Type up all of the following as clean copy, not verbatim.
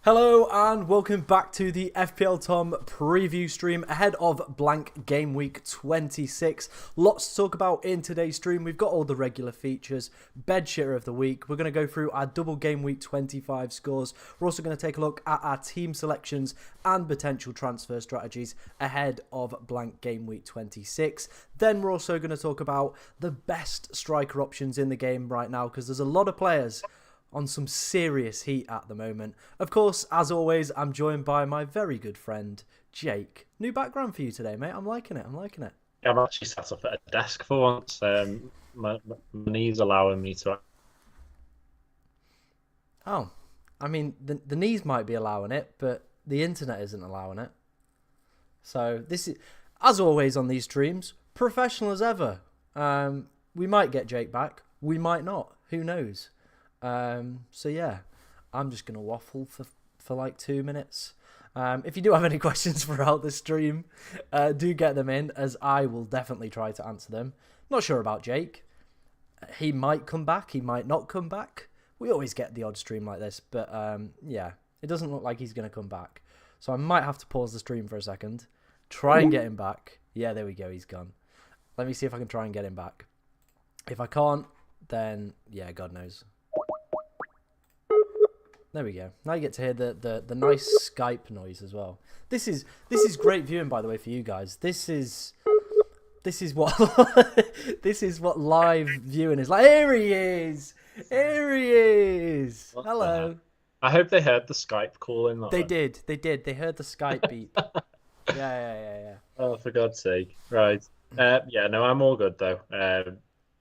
Hello and welcome back to the FPL Tom preview stream ahead of blank game week 26. Lots to talk about in today's stream. We've got all the regular features, bed shitter of the week. We're going to go through our double game week 25 scores. We're also going to take a look at our team selections and potential transfer strategies ahead of blank game week 26. Then we're also going to talk about the best striker options in the game right now because there's a lot of players on some serious heat at the moment. Of course, as always, I'm joined by my very good friend, Jake. New background for you today, mate. I'm liking it. Yeah, I've actually sat up at a desk for once. My knees allowing me to. Oh, I mean, the knees might be allowing it, but the internet isn't allowing it. So this is, as always on these streams, professional as ever. We might get Jake back. We might not. Who knows? So yeah, I'm just going to waffle for like 2 minutes. If you do have any questions throughout the stream, do get them in as I will definitely try to answer them. Not sure about Jake. He might come back. He might not come back. We always get the odd stream like this, but yeah, it doesn't look like he's going to come back. So I might have to pause the stream for a second. Try and get him back. Yeah, there we go. He's gone. Let me see if I can try and get him back. If I can't, then yeah, God knows. There we go. Now you get to hear the nice Skype noise as well. This is great viewing, by the way, for you guys. This is what this is what live viewing is like. Here he is. Hello. I hope they heard the Skype call in. They did. They heard the Skype beep. Yeah. Oh, for God's sake! Right. Yeah. No, I'm all good though.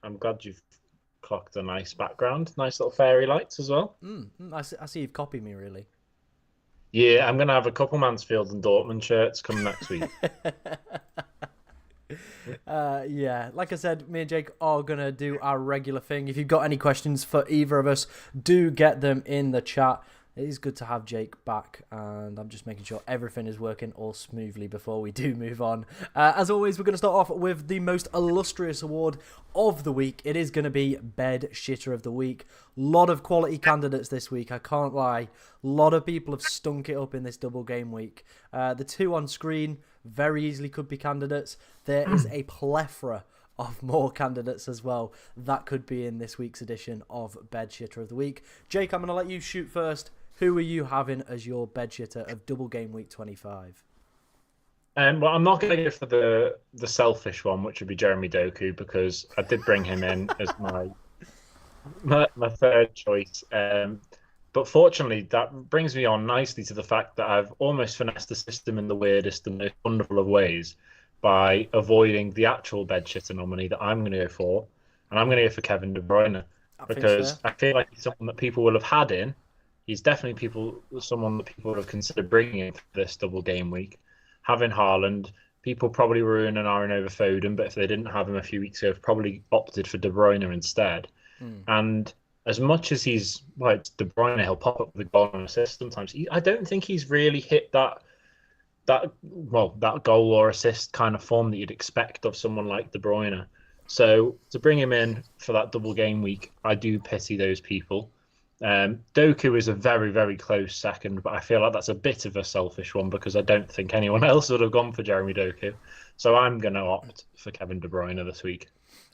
I'm glad you've clocked a nice background, nice little fairy lights as well. I see you've copied me, really. Yeah, I'm gonna have a couple Mansfield and Dortmund shirts coming next week. Yeah, like I said, me and Jake are gonna do our regular thing. If you've got any questions for either of us, do get them in the chat. It is good to have Jake back, and I'm just making sure everything is working all smoothly before we do move on. As always, we're going to start off with the most illustrious award of the week. It is going to be Bed Shitter of the Week. Lot of quality candidates this week, I can't lie. A lot of people have stunk it up in this double game week. The two on screen very easily could be candidates. There is a plethora of more candidates as well that could be in this week's edition of Bed Shitter of the Week. Jake, I'm going to let you shoot first. Who are you having as your bed shitter of double game week 25? Well, I'm not going to go for the selfish one, which would be Jeremy Doku, because I did bring him in as my third choice. But fortunately, that brings me on nicely to the fact that I've almost finessed the system in the weirdest and most wonderful of ways by avoiding the actual bed shitter nominee that I'm going to go for, and I'm going to go for Kevin De Bruyne because I feel like he's someone that people will have had in. He's definitely someone that people would have considered bringing in for this double game week. Having Haaland, people probably were in an iron over Foden, but if they didn't have him a few weeks ago, probably opted for De Bruyne instead. And as much as it's De Bruyne, he'll pop up with a goal and assist sometimes. I don't think he's really hit that goal or assist kind of form that you'd expect of someone like De Bruyne. So to bring him in for that double game week, I do pity those people. Doku is a very, very close second, but I feel like that's a bit of a selfish one because I don't think anyone else would have gone for Jeremy Doku. So I'm going to opt for Kevin De Bruyne this week.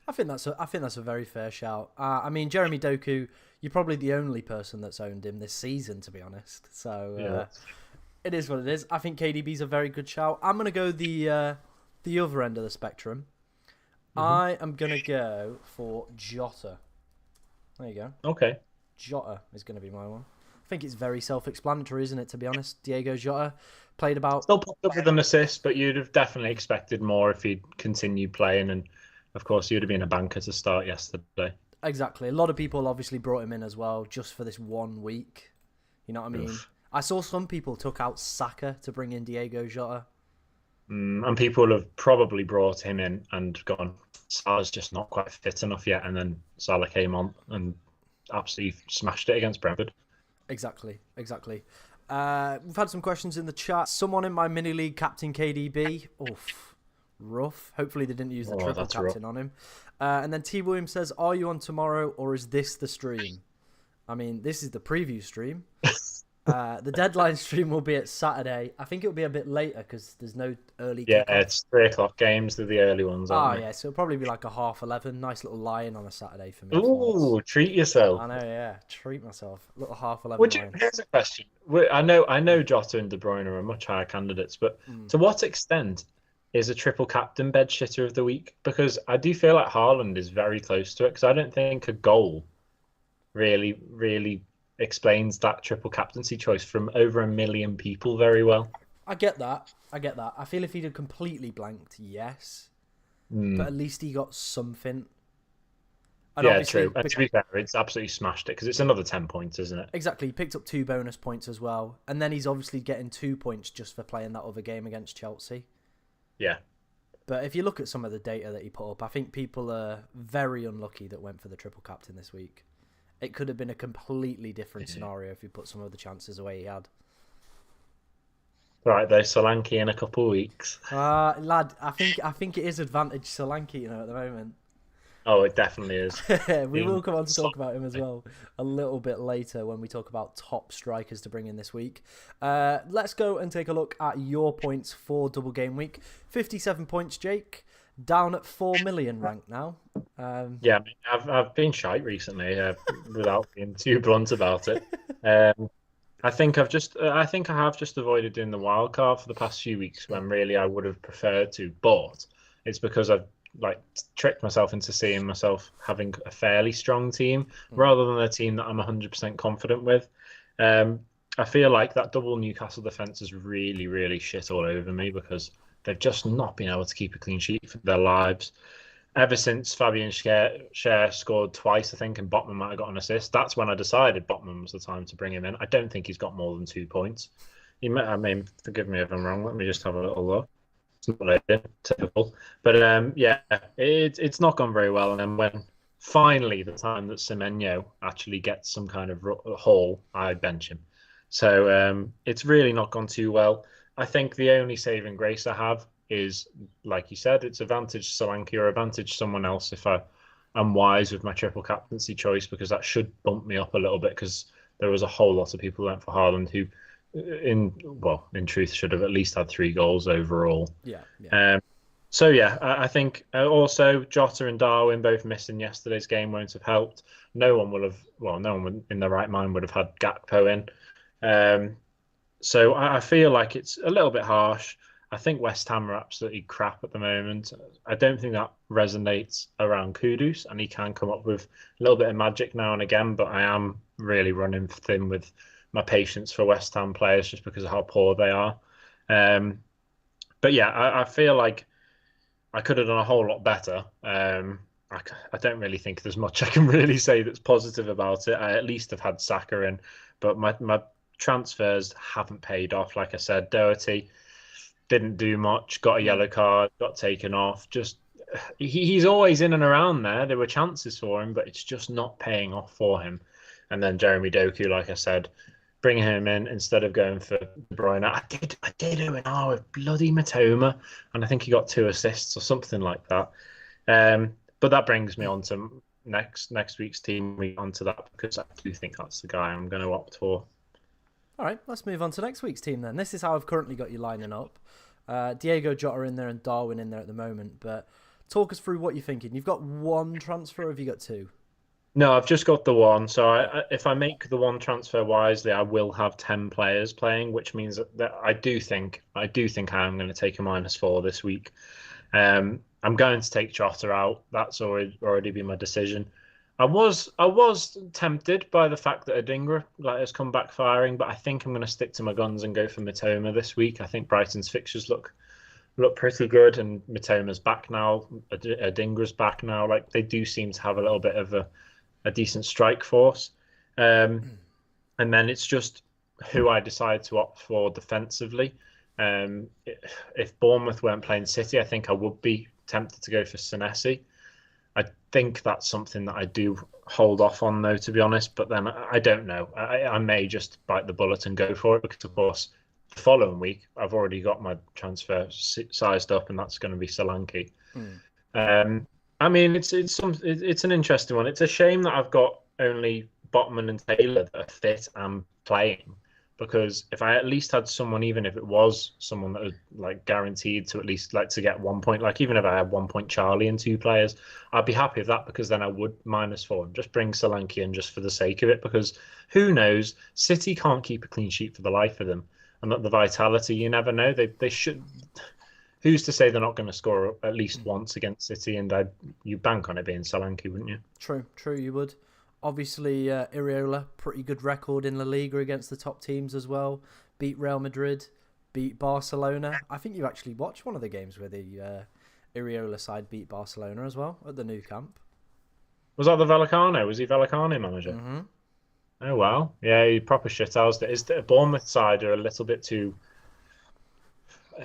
I think that's a very fair shout. I mean, Jeremy Doku, you're probably the only person that's owned him this season, to be honest. So it is what it is. I think KDB's a very good shout. I'm going to go the other end of the spectrum. I am going to go for Jota. There you go. Okay. Jota is going to be my one. I think it's very self-explanatory, isn't it, to be honest? Diego Jota played about... Still popped up with an assist, but you'd have definitely expected more if he'd continued playing. And, of course, he would have been a banker to start yesterday. Exactly. A lot of people obviously brought him in as well just for this 1 week. You know what I mean? Oof. I saw some people took out Saka to bring in Diego Jota. And people have probably brought him in and gone, Salah's just not quite fit enough yet. And then Salah came on and absolutely smashed it against Brentford. Exactly. We've had some questions in the chat. Someone in my mini league captain KDB. Oof, rough. Hopefully they didn't use the triple captain on him. And then T. Williams says, "Are you on tomorrow or is this the stream?" I mean, this is the preview stream. The deadline stream will be at Saturday. I think it'll be a bit later because there's no early Yeah, kickoff. it's 3 o'clock games. They're the early ones, Oh aren't yeah, so it'll probably be like a 11:30. Nice little lie-in on a Saturday for they? me. So that's. Ooh, treat yourself. I know, yeah. Treat myself. Little 11:30 Would you? line. Here's a question. I know Jota and De Bruyne are much higher candidates, but Mm. to what extent is a triple captain bed shitter of the week? Because I do feel like Haaland is very close to it. Because I don't think a goal really explains that triple captaincy choice from over 1 million people very well. I get that. I get that. I feel if he'd have completely blanked, yes, but Mm. at least he got something. And Yeah, obviously, true. And to be fair, it's absolutely smashed it because it's another 10 points, isn't it? exactly, he picked up 2 bonus points as well, and then he's obviously getting 2 points just for playing that other game against Chelsea. Yeah. But if you look at some of the data that he put up, I think people are very unlucky that went for the triple captain this week. It could have been a completely different scenario if he put some of the chances away he had. Right, though, Solanke in a couple of weeks. Lad, I think it is advantage Solanke, at the moment. Oh, it definitely is. We will come on to talk about him as well a little bit later when we talk about top strikers to bring in this week. Let's go and take a look at your points for double game week. 57 points, Jake. Down at 4 million rank now. Yeah, I've been shite recently, without being too blunt about it. I think I have just avoided doing the wild card for the past few weeks when really I would have preferred to, but it's because I've tricked myself into seeing myself having a fairly strong team rather than a team that I'm 100% confident with. I feel like that double Newcastle defense is really shit all over me because they've just not been able to keep a clean sheet for their lives. Ever since Fabian Schär scored twice, I think, and Botman might have got an assist, that's when I decided Botman was the time to bring him in. I don't think he's got more than 2 points. Forgive me if I'm wrong. Let me just have a little look. It's not really typical. But yeah, it's not gone very well. And then when finally the time that Semenyo actually gets some kind of haul, I bench him. So it's really not gone too well. I think the only saving grace I have is, like you said, it's advantage Solanke or advantage someone else if I'm wise with my triple captaincy choice, because that should bump me up a little bit because there was a whole lot of people who went for Haaland who, in truth, should have at least had 3 goals overall. Yeah. So yeah, I think also Jota and Darwin both missing yesterday's game won't have helped. No one in their right mind would have had Gakpo in. So I feel like it's a little bit harsh. I think West Ham are absolutely crap at the moment. I don't think that resonates around Kudus, and he can come up with a little bit of magic now and again, but I am really running thin with my patience for West Ham players just because of how poor they are. But yeah, I feel like I could have done a whole lot better. I don't really think there's much I can really say that's positive about it. I at least have had Saka in, but my transfers haven't paid off. Like I said, Doherty didn't do much, got a yellow card, got taken off. Just he's always in and around there. There were chances for him, but it's just not paying off for him. And then Jeremy Doku, like I said, bringing him in instead of going for De Bruyne. I did O&R with bloody Matoma, and I think he got 2 assists or something like that. But that brings me on to next week's team. Onto that because I do think that's the guy I'm going to opt for. All right, let's move on to next week's team then. This is how I've currently got you lining up. Diego Jota in there and Darwin in there at the moment. But talk us through what you're thinking. You've got 1 transfer, or have you got 2? No, I've just got the 1. So if I make the 1 transfer wisely, I will have 10 players playing, which means that I do think I am going to take a -4 this week. I'm going to take Jota out. That's already been my decision. I was tempted by the fact that Adingra has come back firing, but I think I'm going to stick to my guns and go for Matoma this week. I think Brighton's fixtures look pretty good, and Mitoma's back now. Adingra's back now. Like, they do seem to have a little bit of a decent strike force. And then it's just who I decide to opt for defensively. If Bournemouth weren't playing City, I think I would be tempted to go for Senesi. I think that's something that I do hold off on, though, to be honest. But then I don't know. I may just bite the bullet and go for it because, of course, the following week I've already got my transfer sized up, and that's going to be Solanke. I mean, it's an interesting one. It's a shame that I've got only Botman and Taylor that are fit and playing, because if I at least had someone, even if it was someone that was like guaranteed to at least like to get 1 point, like even if I had 1 point Charlie and two players, I'd be happy with that because then I would -4 and just bring Solanke in just for the sake of it because who knows? City can't keep a clean sheet for the life of them, and the vitality you never know. They should. Who's to say they're not going to score at least once against City? And you bank on it being Solanke, wouldn't you? True, you would. Obviously, Iriola, pretty good record in La Liga against the top teams as well. Beat Real Madrid, beat Barcelona. I think you actually watched one of the games where the Iriola side beat Barcelona as well at the new camp. Was that the Vallecano? Was he Vallecano manager? Mm-hmm. Oh wow, yeah, he proper shithoused it. Is the Bournemouth side are a little bit too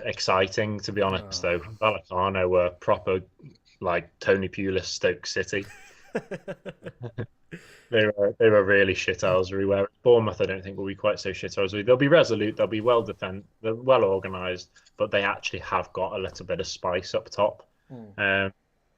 exciting to be honest though. Vallecano were proper like Tony Pulis Stoke City. They were really shithousery. Where Bournemouth, I don't think will be quite so shithousery. They'll be resolute. They'll be well defend. They're well organised, but they actually have got a little bit of spice up top.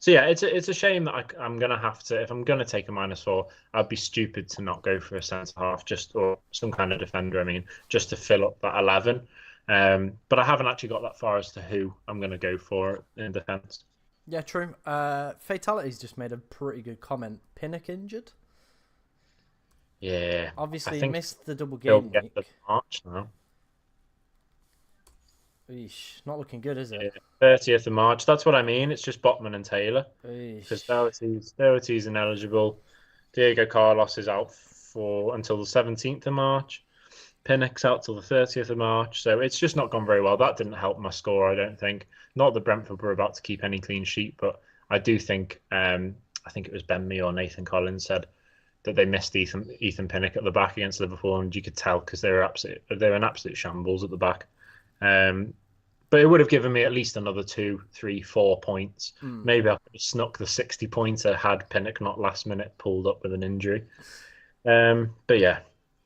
So yeah, it's a shame that I'm gonna have to if I'm gonna take a -4. I'd be stupid to not go for a centre half or some kind of defender. I mean, just to fill up that 11. But I haven't actually got that far as to who I'm gonna go for in defence. Yeah, true. Fatality's just made a pretty good comment. Pinnock injured. Yeah, Obviously, I he think missed the double he'll game get week. the March now. Eesh, not looking good, is it? Yeah, 30th of March. That's what I mean. It's just Botman and Taylor because Eesh. Doherty's ineligible. Diego Carlos is out for until the 17th of March. Pinnock's out till the 30th of March. So it's just not gone very well. That didn't help my score, I don't think. Not that Brentford were about to keep any clean sheet, but I do think I think it was Ben Mee or Nathan Collins said that they missed Ethan Pinnock at the back against Liverpool, and you could tell because they were an absolute shambles at the back. But it would have given me at least another 2, 3, 4 points. Maybe I could have snuck the 60-pointer had Pinnock not last minute pulled up with an injury. But yeah,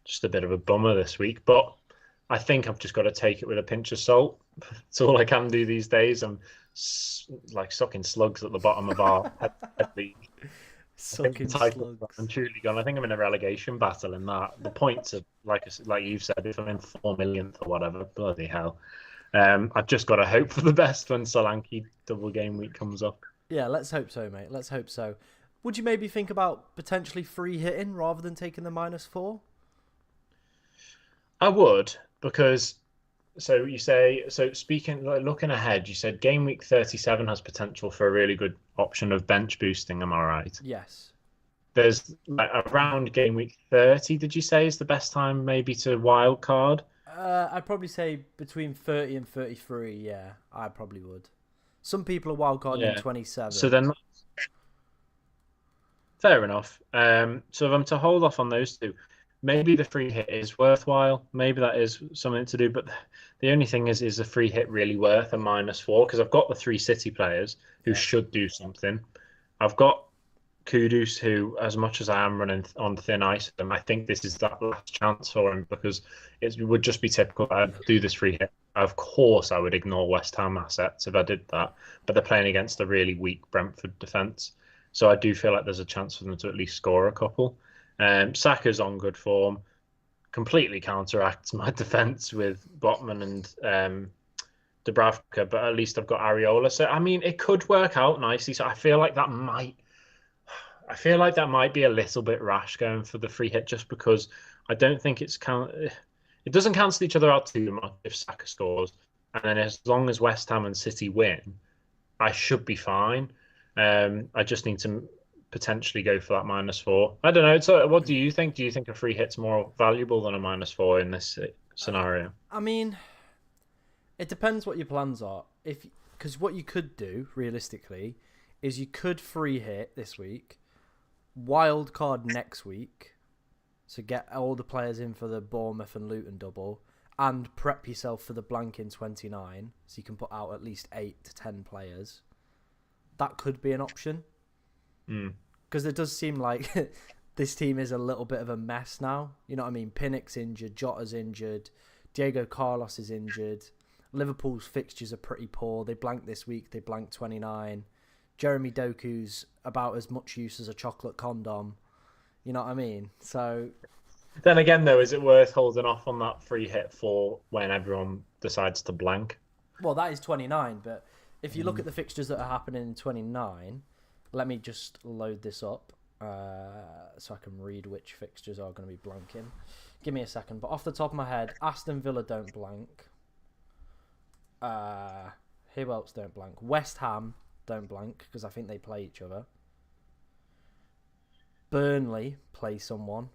just a bit of a bummer this week. But I think I've just got to take it with a pinch of salt. It's all I can do these days. I'm like sucking slugs at the bottom of our head league. Sucking slugs. I'm truly gone. I think I'm in a relegation battle in that. The points are like you've said, if I'm in 4 millionth or whatever, bloody hell. I've just got to hope for the best when Solanke double game week comes up. Yeah, let's hope so, mate. Let's hope so. Would you maybe think about potentially free hitting rather than taking the -4? I would, because speaking looking ahead, you said game week 37 has potential for a really good option of bench boosting. Am I right? Yes. There's like around game week 30. Did you say is the best time maybe to wild card? I'd probably say between 30 and 33. Yeah, I probably would. Some people are wildcarding in 27. So then, fair enough. So if I'm to hold off on those two, maybe the free hit is worthwhile. Maybe that is something to do. But the only thing is the free hit really worth a -4? Because I've got the 3 City players who should do something. I've got Kudus, who, as much as I am running on thin ice, I think this is that last chance for him because it would just be typical. I'd do this free hit. Of course, I would ignore West Ham assets if I did that, but they're playing against a really weak Brentford defence, so I do feel like there's a chance for them to at least score a couple. Saka's on good form, completely counteracts my defence with Botman and Dubravka, but at least I've got Areola. So I mean, it could work out nicely. So I feel like that might be a little bit rash going for the free hit just because I don't think it doesn't cancel each other out too much if Saka scores. And then as long as West Ham and City win, I should be fine. I just need to potentially go for that -4. I don't know. So what do you think? Do you think a free hit's more valuable than a -4 in this scenario? I mean, it depends what your plans are. Because what you could do, realistically, is you could free hit this week, wild card next week, so get all the players in for the Bournemouth and Luton double, and prep yourself for the blank in 29, so you can put out at least 8 to 10 players. That could be an option. Because it does seem like this team is a little bit of a mess now. You know what I mean? Pinnock's injured, Jota's injured, Diego Carlos is injured. Liverpool's fixtures are pretty poor. They blanked this week. They blanked 29. Jeremy Doku's about as much use as a chocolate condom. You know what I mean? So Then again, though, is it worth holding off on that free hit for when everyone decides to blank? Well, that is 29, but if you look Mm. at the fixtures that are happening in 29, let me just load this up so I can read which fixtures are going to be blanking. Give me a second. But off the top of my head, Aston Villa don't blank. Who else don't blank? West Ham don't blank because I think they play each other. Burnley play someone.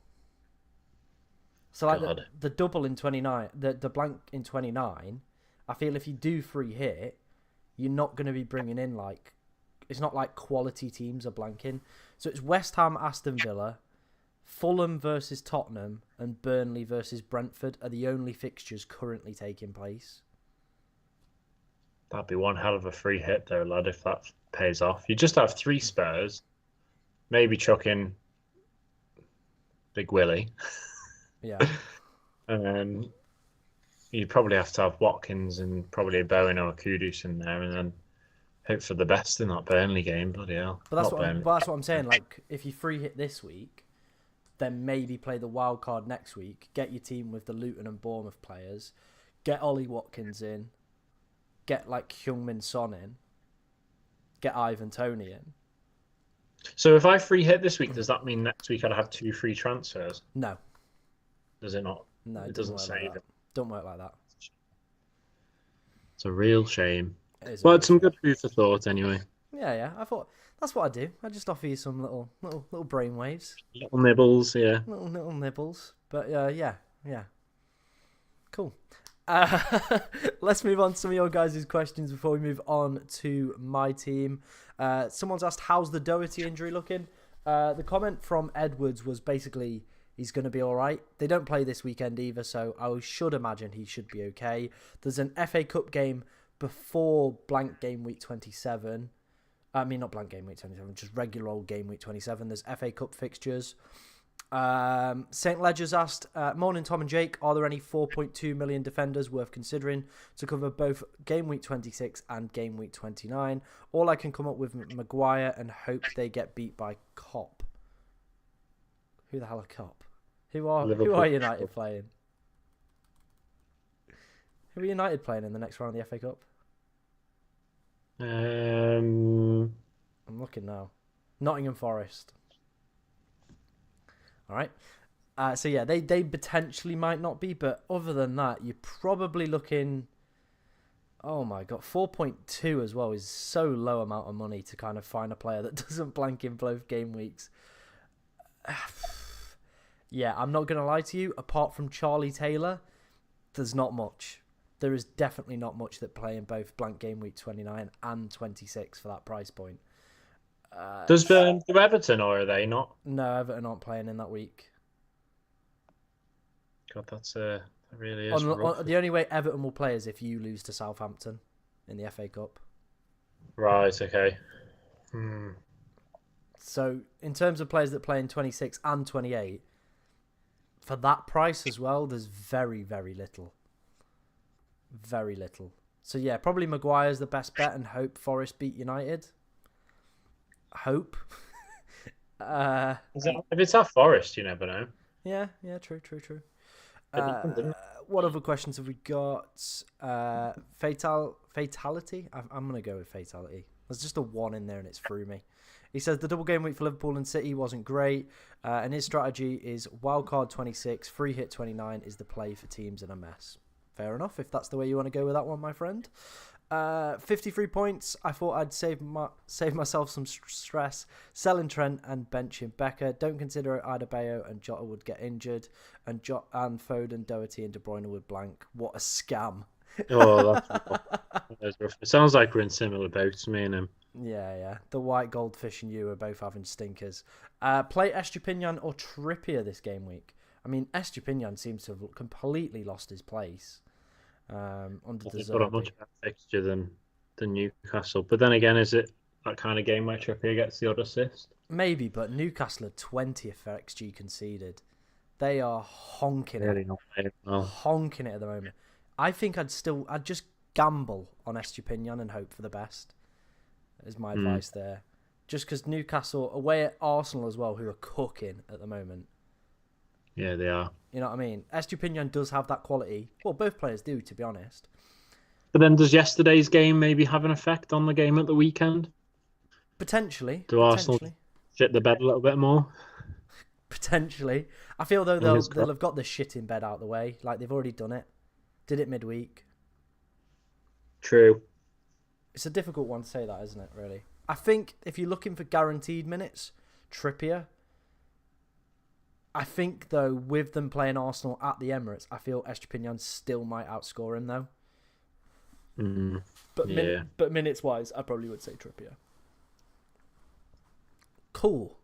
So like God. the double in 29, the blank in 29, I feel if you do free hit, you're not going to be bringing in like, it's not like quality teams are blanking. So it's West Ham, Aston Villa, Fulham versus Tottenham, and Burnley versus Brentford are the only fixtures currently taking place. That'd be one hell of a free hit, though, lad, if that pays off. You just have 3 Spurs, maybe chuck in Big Willie, Yeah. and then you'd probably have to have Watkins and probably a Bowen or a Kudus in there, and then hope for the best in that Burnley game. Bloody hell. But Not Burnley. that's what I'm saying. Like, if you free hit this week, then maybe play the wild card next week. Get your team with the Luton and Bournemouth players. Get Ollie Watkins in. Get like Heung-min Son in. Get Ivan Toney in. So if I free hit this week, does that mean next week I'd have 2 free transfers? No, Does it not? no, It doesn't work say like that. that. Don't work like that. It's a real shame. It is a Well, real it's some shame. good food for thought anyway. Yeah. I thought that's what I do. I just offer you some little brain waves, Little nibbles, yeah. little nibbles. But yeah. Cool. Let's move on to some of your guys' questions before we move on to my team. Someone's asked, how's the Doherty injury looking? The comment from Edwards was basically he's going to be all right. They don't play this weekend either, so I should imagine he should be okay. There's an FA Cup game before blank game week 27. I mean, not blank game week 27, just regular old game week 27. There's FA Cup fixtures. St. Ledger's asked, morning Tom and Jake, are there any 4.2 million defenders worth considering to cover both game week 26 and game week 29? All I can come up with Maguire and hope they get beat by Cop. Who the hell are Cop? Who are United playing? Who are United playing in the next round of the FA Cup? I'm looking now. Nottingham Forest. All right. So yeah, they potentially might not be, but other than that, you're probably looking. Oh my god, 4.2 as well is so low amount of money to kind of find a player that doesn't blank in both game weeks. Yeah, I'm not gonna lie to you. Apart from Charlie Taylor, there's not much. There is definitely not much that play in both blank game week 29 and 26 for that price point. Does do Everton, or are they not? No, Everton aren't playing in that week. God, that really is rough. The only way Everton will play is if you lose to Southampton in the FA Cup. Right, okay. So, in terms of players that play in 26 and 28, for that price as well, there's very, very little. Very little. So, yeah, probably Maguire's the best bet and hope Forest beat United. Hope. If it's at Forest, you never know. Yeah, true. What other questions have we got? Fatality? I'm going to go with fatality. There's just a 1 in there and it's through me. He says the double game week for Liverpool and City wasn't great. And his strategy is wildcard 26, free hit 29 is the play for teams in a mess. Fair enough, if that's the way you want to go with that one, my friend. 53 points. I thought I'd save myself some stress. Selling Trent and benching Becker. Don't consider Adebayo and Jota would get injured. And Foden, Doherty and De Bruyne would blank. What a scam. Oh, that's rough. It sounds like we're in similar boats, me and him. Yeah. The white goldfish and you are both having stinkers. Play Estupinian or Trippier this game week. I mean, Estupinian seems to have completely lost his place. Under They've got a much better fixture than Newcastle. But then again, is it that kind of game where Trippier gets the odd assist? Maybe, but Newcastle are 20th for XG conceded. They are honking really it. Not playing well. Honking it at the moment. I think I'd just gamble on Estupinian and hope for the best. Is my advice there. Just because Newcastle away at Arsenal as well, who are cooking at the moment. Yeah, they are. You know what I mean? Estupinian does have that quality. Well, both players do, to be honest. But then does yesterday's game maybe have an effect on the game at the weekend? Potentially, Do Arsenal potentially, shit the bed a little bit more? potentially. I feel though Fingers they'll crossed. have got the shit in bed out of the way. Like they've already done it. Did it midweek. True. It's a difficult one to say that, isn't it? Really. I think if you're looking for guaranteed minutes, Trippier. I think though, with them playing Arsenal at the Emirates, I feel Estupinian still might outscore him though. Mm, But yeah. but minutes wise, I probably would say Trippier. Cool.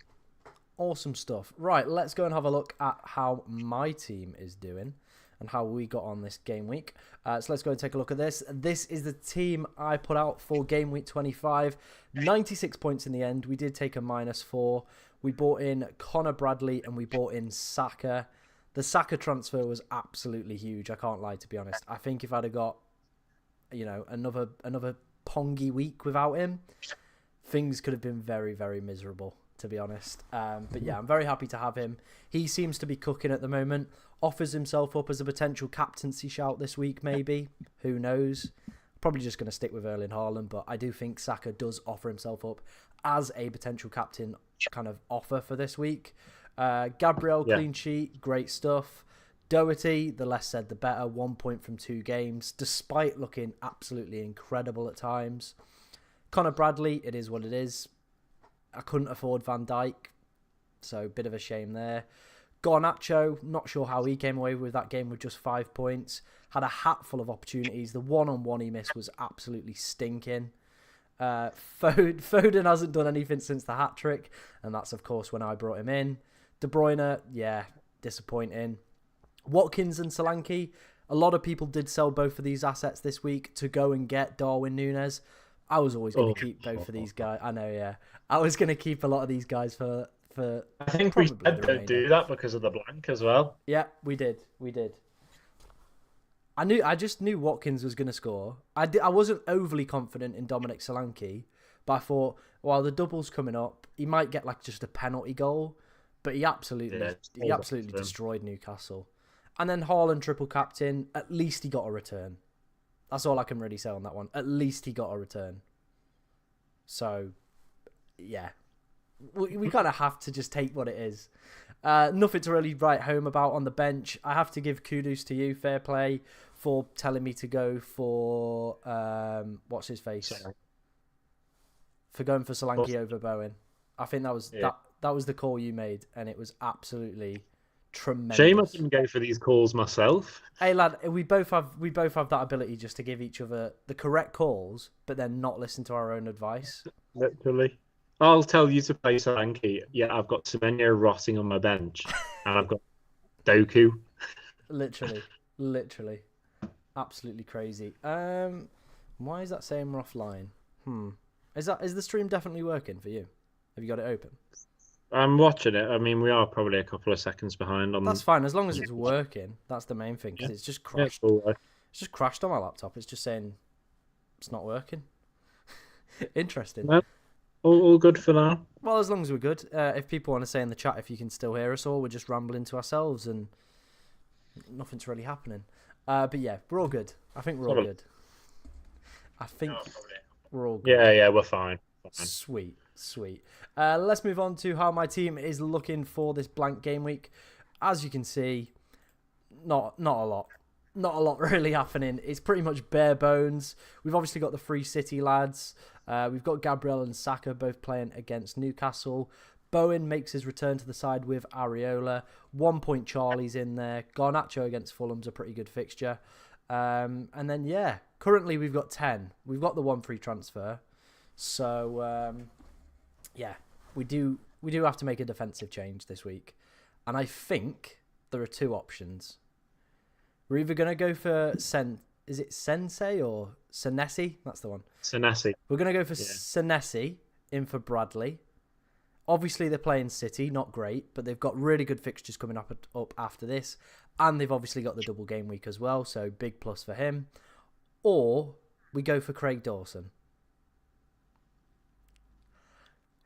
Awesome stuff. Right, let's go and have a look at how my team is doing and how we got on this game week. So let's go and take a look at this. This is the team I put out for game week 25. 96 points in the end. We did take a -4. We bought in Connor Bradley and we bought in Saka. The Saka transfer was absolutely huge. I can't lie, to be honest. I think if I'd have got, another pongy week without him, things could have been very, very miserable, to be honest. But yeah, I'm very happy to have him. He seems to be cooking at the moment. Offers himself up as a potential captaincy shout this week, maybe. Who knows? Probably just going to stick with Erling Haaland, but I do think Saka does offer himself up as a potential captain kind of offer for this week. Gabriel, Yeah. clean sheet, great stuff. Doherty, the less said the better. 1 point from 2 games, despite looking absolutely incredible at times. Connor Bradley, it is what it is. I couldn't afford Van Dijk, so bit of a shame there. Garnacho, not sure how he came away with that game with just 5 points. Had a hatful of opportunities. The one-on-one he missed was absolutely stinking. Foden hasn't done anything since the hat-trick, and that's, of course, when I brought him in. De Bruyne, yeah, disappointing. Watkins and Solanke, a lot of people did sell both of these assets this week to go and get Darwin Núñez. I was always going to keep both of these guys. I know, yeah. I was going to keep a lot of these guys for I think we probably said the don't remainder. do that because of the blank as well. Yeah, we did. I just knew Watkins was going to score. I wasn't overly confident in Dominic Solanke, but I thought, well, the double's coming up. He might get like just a penalty goal, but he absolutely destroyed Newcastle. And then Haaland triple captain. At least he got a return. That's all I can really say on that one. At least he got a return. So, yeah. We kind of have to just take what it is. Nothing to really write home about on the bench. I have to give kudos to you, fair play, for telling me to go for what's his face, for going for Solanke over Bowen. I think that was that was the call you made, and it was absolutely tremendous. Shame I didn't go for these calls myself. Hey lad, we both have that ability just to give each other the correct calls, but then not listen to our own advice. Literally. I'll tell you to play Solanke. Yeah, I've got Semenyo rotting on my bench, and I've got Doku. Literally, absolutely crazy. Why is that saying we're offline? Is the stream definitely working for you? Have you got it open? I'm watching it. I mean, we are probably a couple of seconds behind on. That's fine as long as it's working. That's the main thing because it's just crashed. Yeah, cool. It's just crashed on my laptop. It's just saying it's not working. Interesting. No. All good for now. Well, as long as we're good. If people want to say in the chat if you can still hear us, or we're just rambling to ourselves and nothing's really happening. But yeah, we're all good. I think we're all good. We're all good. Yeah, we're fine. Sweet. Let's move on to how my team is looking for this blank game week. As you can see, not a lot. Not a lot really happening. It's pretty much bare bones. We've obviously got the Free City lads. We've got Gabriel and Saka both playing against Newcastle. Bowen makes his return to the side with Areola. 1 point Charlie's in there. Garnacho against Fulham's a pretty good fixture. And then, yeah, currently we've got 10. We've got the 1 free transfer. So, yeah, we do have to make a defensive change this week. And I think there are 2 options. We're either going to go for is it Sensei or Senesi? That's the one. Senesi. We're going to go for Senesi in for Bradley. Obviously, they're playing City, not great, but they've got really good fixtures coming up after this. And they've obviously got the double game week as well, so big plus for him. Or we go for Craig Dawson.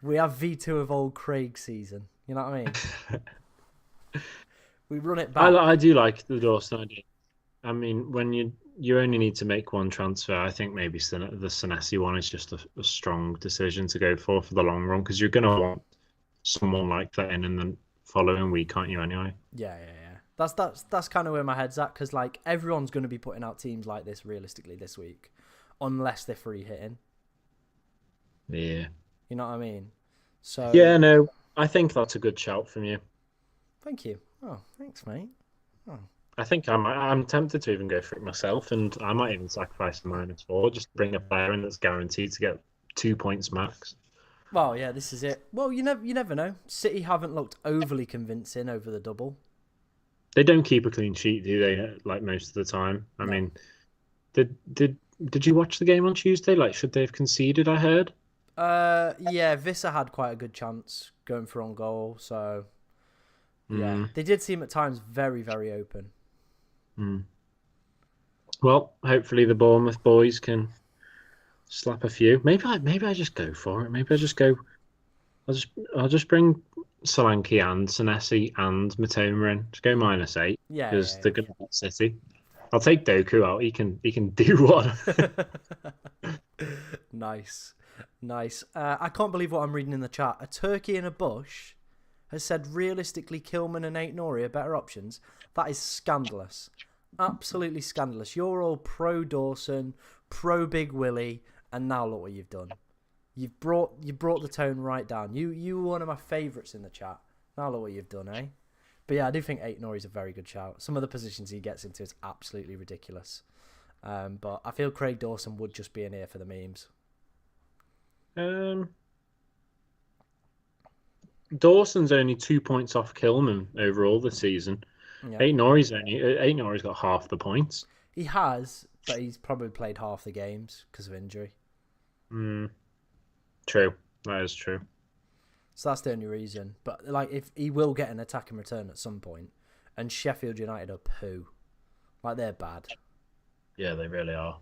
We have V2 of old Craig season. You know what I mean? We run it I back. I do like the Dawson idea. I mean, when you only need to make one transfer, I think maybe the Senesi one is just a strong decision to go for the long run because you're going to want someone like that in the following week, aren't you? Anyway. Yeah. That's kind of where my head's at because like everyone's going to be putting out teams like this realistically this week, unless they're free hitting. Yeah. You know what I mean? So Yeah. No, I think that's a good shout from you. thank you. Oh, thanks, mate. Oh. I think I'm tempted to even go for it myself, and I might even sacrifice the -4 just to bring a player in that's guaranteed to get 2 points max. Well, yeah, this is it. Well, you never know. City haven't looked overly convincing over the double. They don't keep a clean sheet, do they? Like most of the time. I No. mean, did did did you watch the game on Tuesday? Like, should they have conceded? I heard. Yeah, Vissa had quite a good chance going for on goal. So yeah, Mm, they did seem at times very, very open. mm. Well, hopefully the Bournemouth boys can slap a few. Maybe I just go for it. Maybe I just go. I'll just bring Solanke and Senesi and Matoma in. Just go -8 because Yeah. they're going to beat City. I'll take Doku out. He can do one. Nice, nice. I can't believe what I'm reading in the chat. A turkey in a bush has said realistically Kilman and Eight Nori are better options. That is scandalous. Absolutely scandalous. You're all pro Dawson, pro Big Willie, and now look what you've done. You brought the tone right down. You were one of my favourites in the chat. Now look what you've done, eh? But yeah, I do think Eight Nori's a very good shout. Some of the positions he gets into is absolutely ridiculous. But I feel Craig Dawson would just be in here for the memes. um, Dawson's only 2 points off Kilman overall this season. Yeah, Eight Nori's got half the points. he has, but he's probably played half the games because of injury. Mm, true. That is true. So that's the only reason. But like, if he will get an attack and return at some point, and Sheffield United are poo, like they're bad, Yeah, they really are.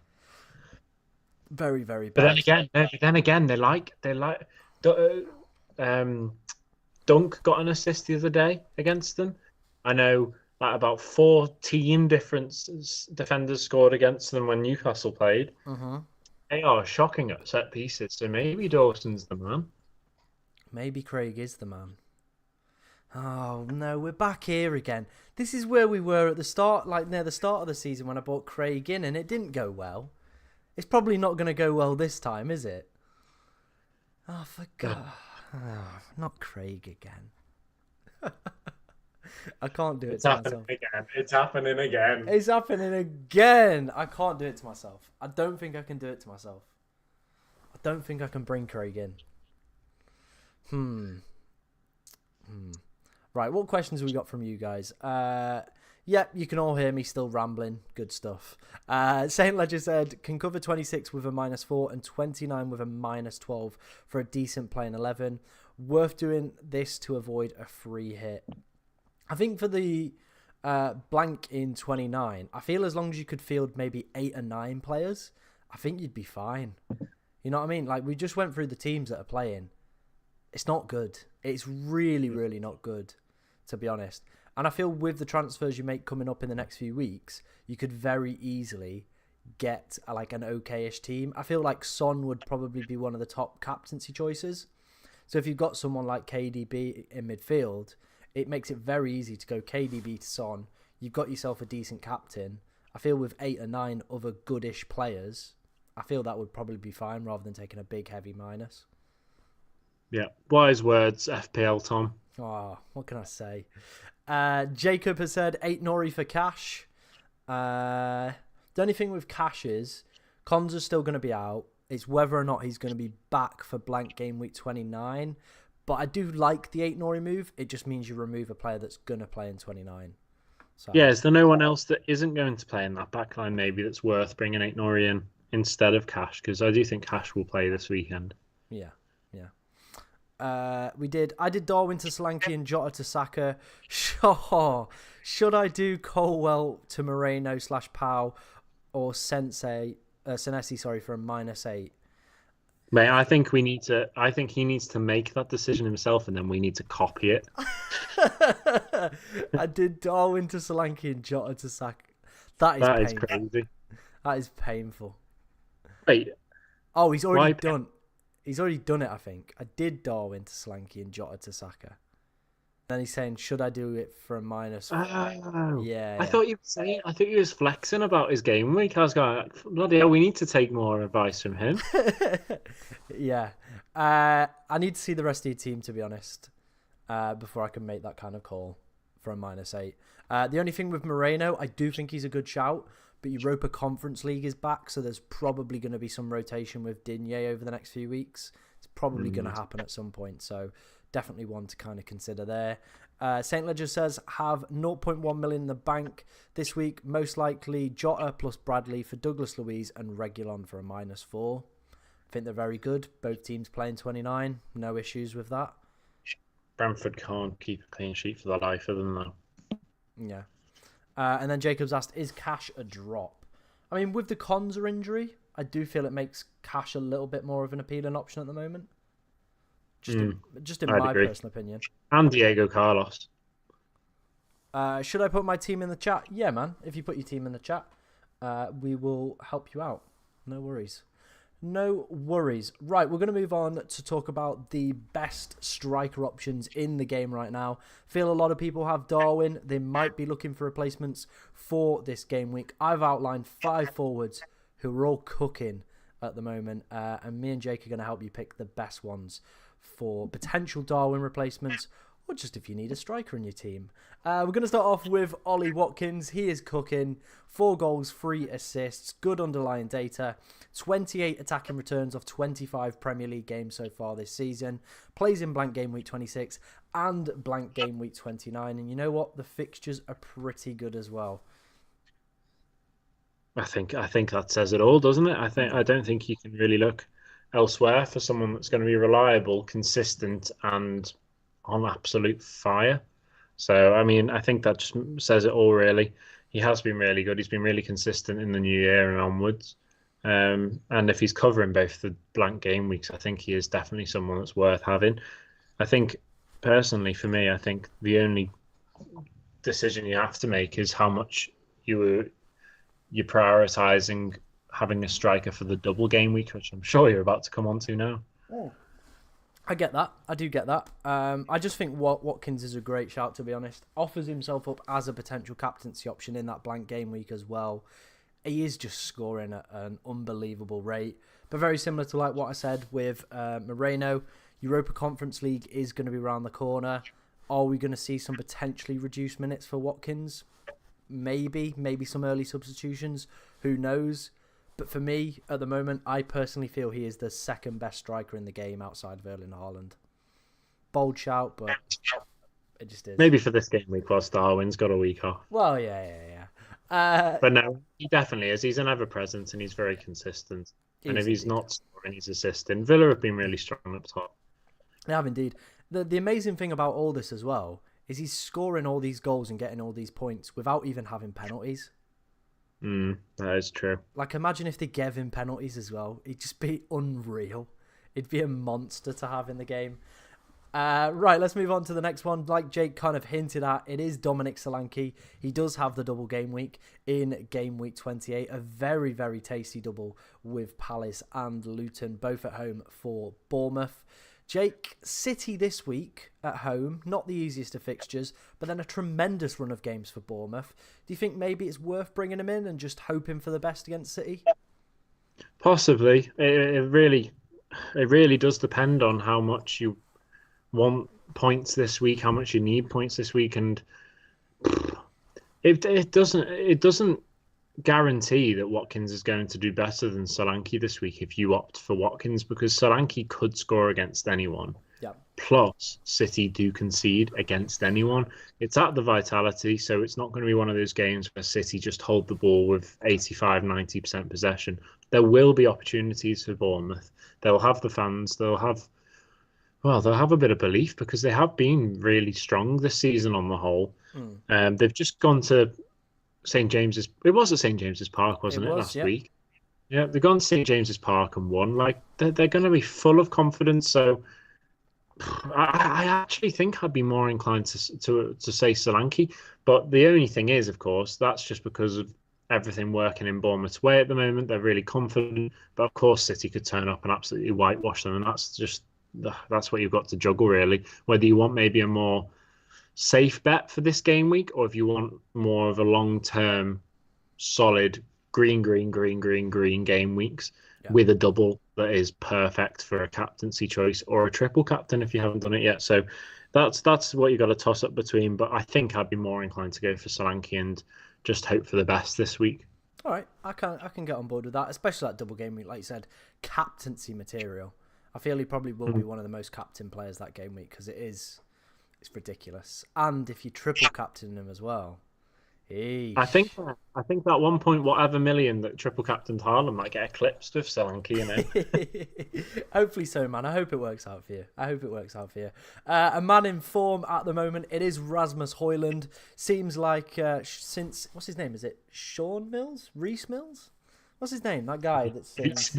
very very But then bad. again, they like. Dunk got an assist the other day against them. I know that about 14 different defenders scored against them when Newcastle played. Mm-hmm. They are shocking at set pieces, so maybe Dawson's the man. Maybe Craig is the man. Oh no, we're back here again. This is where we were at the start, like near the start of the season when I brought Craig in, and it didn't go well. It's probably not going to go well this time, is it? Oh, for God. Oh, not Craig again. I can't do it It's to happening myself. again. It's happening again. It's happening again. I can't do it to myself. I don't think I can do it to myself. I don't think I can bring Craig in. Right, what questions have we got from you guys? Yep, you can all hear me still rambling. Good stuff. Saint Ledger said, can cover 26 with a -4 and 29 with a -12 for a decent play in 11. Worth doing this to avoid a free hit. I think for the blank in 29, I feel as long as you could field maybe 8 or 9 players, I think you'd be fine. You know what I mean? Like, we just went through the teams that are playing. It's not good. It's really, really not good, to be honest. And I feel with the transfers you make coming up in the next few weeks, you could very easily get like an okay-ish team. I feel like Son would probably be one of the top captaincy choices. So if you've got someone like KDB in midfield, it makes it very easy to go KDB to Son. You've got yourself a decent captain. I feel with 8 or 9 other goodish players, I feel that would probably be fine rather than taking a big heavy minus. Yeah, wise words, FPL Tom. Oh, what can I say? Jacob has said 8 Nori for cash. The only thing with cash is Konza's still going to be out. It's whether or not he's going to be back for blank game week 29. But I do like the 8 Nori move. It just means you remove a player that's going to play in 29. So, Yeah, is there no one else that isn't going to play in that backline maybe that's worth bringing Eight Nori in instead of Cash? Because I do think Cash will play this weekend. Yeah. I did Darwin to Solanke and Jota to Saka. Sure. Should I do Colwell to Moreno / Pau or Senesi, for a -8? Mate, I think we need to. I think he needs to make that decision himself, and then we need to copy it. I did Darwin to Solanke and Jota to Saka. That is That is painful. crazy. That is painful. Wait, Oh, he's already why? done. He's already done it, I think. I did Darwin to Solanke and Jota to Saka. Then he's saying, should I do it for a minus? Oh, Yeah, I yeah. thought you were saying. I thought you was flexing about his game week. I was going, bloody hell, we need to take more advice from him. Yeah. I need to see the rest of your team, to be honest, before I can make that kind of call for a -8. The only thing with Moreno, I do think he's a good shout, but Europa Conference League is back, so there's probably going to be some rotation with Digne over the next few weeks. It's probably going to happen at some point, so definitely one to kind of consider there. St. Ledger says, have 0.1 million in the bank this week, most likely Jota plus Bradley for Douglas Luiz and Reguilon for a -4. I think they're very good. Both teams playing 29. No issues with that. Brentford can't keep a clean sheet for the life of them, though. Yeah. And then Jacobs asked, is Cash a drop? I mean, with the Konza injury, I do feel it makes Cash a little bit more of an appealing option at the moment. Just in I'd my agree. personal opinion. And Diego Carlos. Should I put my team in the chat? Yeah, man. If you put your team in the chat, we will help you out. No worries. No worries. Right, we're going to move on to talk about the best striker options in the game right now. Feel a lot of people have Darwin. They might be looking for replacements for this game week. I've outlined 5 forwards who are all cooking at the moment, and me and Jake are going to help you pick the best ones for potential Darwin replacements, or just if you need a striker in your team. We're going to start off with Ollie Watkins. He is cooking. 4 goals, 3 assists, good underlying data, 28 attacking returns off 25 Premier League games so far this season, plays in blank game week 26 and blank game week 29. And you know what? The fixtures are pretty good as well. I think that says it all, doesn't it? I don't think you can really look elsewhere for someone that's going to be reliable, consistent, and on absolute fire. So, I mean, I think that just says it all, really. He has been really good. He's been really consistent in the new year and onwards. And if he's covering both the blank game weeks, I think he is definitely someone that's worth having. I think, personally, for me, I think the only decision you have to make is how much you're prioritising having a striker for the double game week, which I'm sure you're about to come on to now. Oh. I get that. I do get that. I just think Watkins is a great shout, to be honest. Offers himself up as a potential captaincy option in that blank game week as well. He is just scoring at an unbelievable rate. But very similar to like what I said with Moreno, Europa Conference League is going to be around the corner. Are we going to see some potentially reduced minutes for Watkins? Maybe some early substitutions. Who knows? But for me, at the moment, I personally feel he is the second best striker in the game outside of Erling Haaland. Bold shout, but it just is. Maybe for this game week whilst Darwin's got a week off. Well, yeah. But no, he definitely is. He's an ever-present and he's very consistent. And if he's indeed not scoring, he's assisting. Villa have been really strong up top. They have indeed. The amazing thing about all this as well is he's scoring all these goals and getting all these points without even having penalties. That is true. Like, imagine if they gave him penalties as well. It'd just be unreal. It'd be a monster to have in the game. Right, let's move on to the next one. Like Jake kind of hinted at, it is Dominic Solanke. He does have the double game week in game week 28. A very, very tasty double with Palace and Luton, both at home for Bournemouth. Jake, City this week at home, not the easiest of fixtures, but then a tremendous run of games for Bournemouth. Do you think maybe it's worth bringing him in and just hoping for the best against City? Possibly. It really does depend on how much you want points this week, how much you need points this week, and it doesn't guarantee that Watkins is going to do better than Solanke this week if you opt for Watkins, because Solanke could score against anyone. Yeah. Plus, City do concede against anyone. It's at the Vitality, so it's not going to be one of those games where City just hold the ball with 85-90% possession. There will be opportunities for Bournemouth. They'll have the fans. They'll have a bit of belief because they have been really strong this season on the whole. They've just gone to St. James's. It was at St. James's Park, wasn't it, last week? Yeah, they've gone to St James's Park and won. Like they're going to be full of confidence. So I actually think I'd be more inclined to say Solanke. But the only thing is, of course, that's just because of everything working in Bournemouth's way at the moment. They're really confident, but of course, City could turn up and absolutely whitewash them, and that's what you've got to juggle really. Whether you want maybe a more safe bet for this game week, or if you want more of a long term solid green game weeks Yeah. with a double that is perfect for a captaincy choice or a triple captain if you haven't done it yet. So that's what you got to toss up between. But I think I'd be more inclined to go for Solanke and just hope for the best this week. All right, I can get on board with that, especially that double game week, like you said, captaincy material. I feel he probably will be one of the most captain players that game week because it's ridiculous. And if you triple captain him as well, I eesh. think I think that 1 point whatever million that triple captain Haaland might get eclipsed with Solanke, you know. Hopefully so, man. I hope it works out for you. I hope it works out for you. A man in form at the moment, it is Rasmus Højlund. Seems like since, what's his name? Is it Sean Mills? Reese Mills? What's his name? That guy that sings.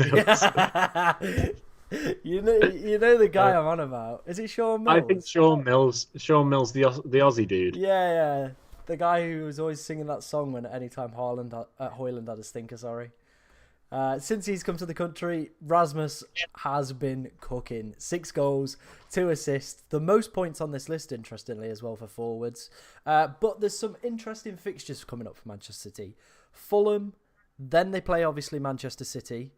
You know the guy I'm on about. Is it Sean I think Mills? Sean Mills, the Aussie dude. Yeah. The guy who was always singing that song when anytime Højlund had a stinker, sorry. Since he's come to the country, Rasmus has been cooking. 6 goals, 2 assists, the most points on this list, interestingly, as well for forwards. But there's some interesting fixtures coming up for Manchester City. Fulham, then they play, obviously, Manchester City.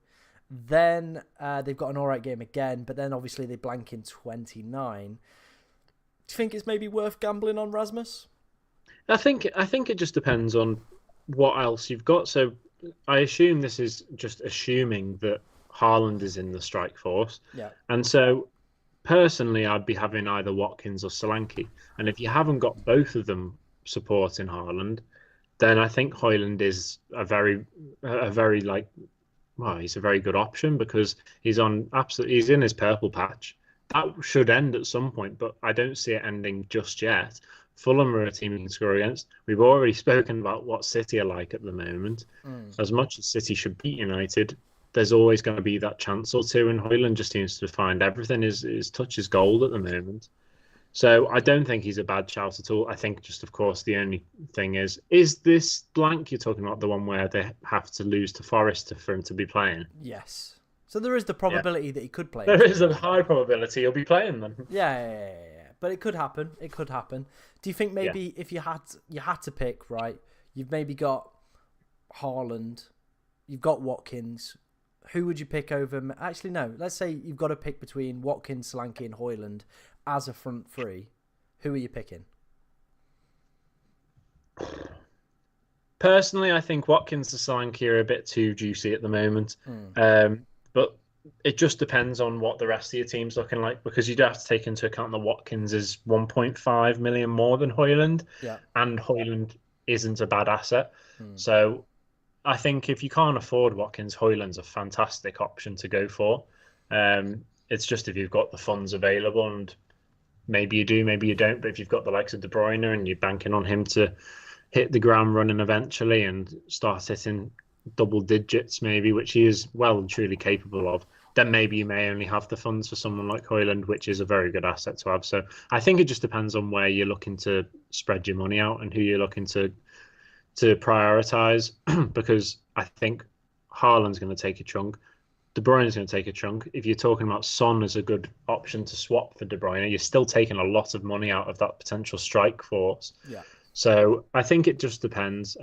Then they've got an alright game again, but then obviously they blank in 29. Do you think it's maybe worth gambling on Rasmus? I think it just depends on what else you've got. So I assume this is just assuming that Haaland is in the strike force. Yeah. And so personally I'd be having either Watkins or Solanke. And if you haven't got both of them supporting Haaland, then I think Hoyland is a very like well, he's a very good option because he's in his purple patch. That should end at some point, but I don't see it ending just yet. Fulham are a team you can score against. We've already spoken about what City are like at the moment. As much as City should beat United, there's always going to be that chance or two, and Hoyland just seems to find everything. His touch is gold at the moment. So I don't think he's a bad shout at all. I think just, of course, the only thing is this blank you're talking about the one where they have to lose to Forest for him to be playing? Yes. So there is the probability that he could play. There is a high probability he'll be playing them. Yeah. But it could happen. It could happen. Do you think maybe if you had to pick, right? You've maybe got Haaland, you've got Watkins. Who would you pick over? Actually, no. Let's say you've got to pick between Watkins, Solanke, and Højlund as a front three. Who are you picking? Personally, I think Watkins and Solanke are a bit too juicy at the moment. But it just depends on what the rest of your team's looking like because you'd have to take into account that Watkins is 1.5 million more than Højlund, and Højlund isn't a bad asset. So I think if you can't afford Watkins, Højlund's a fantastic option to go for. It's just if you've got the funds available, and maybe you do, maybe you don't. But if you've got the likes of De Bruyne and you're banking on him to hit the ground running eventually and start hitting double digits, maybe, which he is well and truly capable of, then maybe you may only have the funds for someone like Højlund, which is a very good asset to have. So I think it just depends on where you're looking to spread your money out and who you're looking to prioritise, because I think Haaland's going to take a chunk. De Bruyne's going to take a chunk. If you're talking about Son as a good option to swap for De Bruyne, you're still taking a lot of money out of that potential strike force. Yeah. So I think it just depends.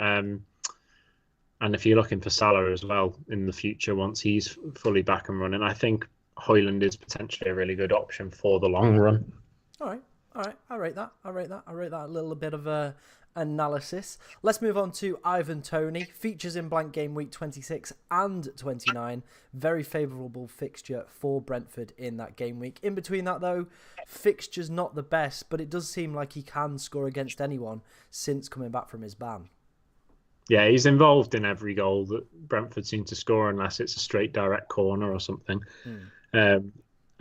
And if you're looking for Salah as well in the future, once he's fully back and running, I think Højlund is potentially a really good option for the long run. All right. I rate that. I rate that a little bit of analysis. Let's move on to Ivan Toney. Features in blank game week 26 and 29. Very favourable fixture for Brentford in that game week. In between that, though, fixture's not the best, but it does seem like he can score against anyone since coming back from his ban. Yeah, he's involved in every goal that Brentford seem to score, unless it's a straight direct corner or something. I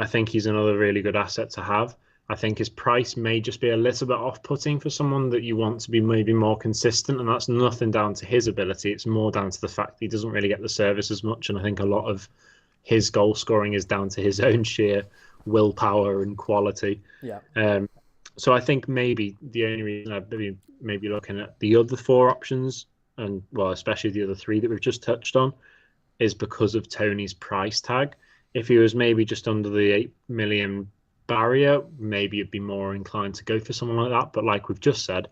think he's another really good asset to have. I think his price may just be a little bit off-putting for someone that you want to be maybe more consistent, and that's nothing down to his ability. It's more down to the fact that he doesn't really get the service as much, and I think a lot of his goal scoring is down to his own sheer willpower and quality. Yeah. So I think maybe the only reason I'd be maybe looking at the other four options, and well, especially the other three that we've just touched on, is because of Tony's price tag. If he was maybe just under the 8 million barrier, maybe you'd be more inclined to go for someone like that. But like we've just said,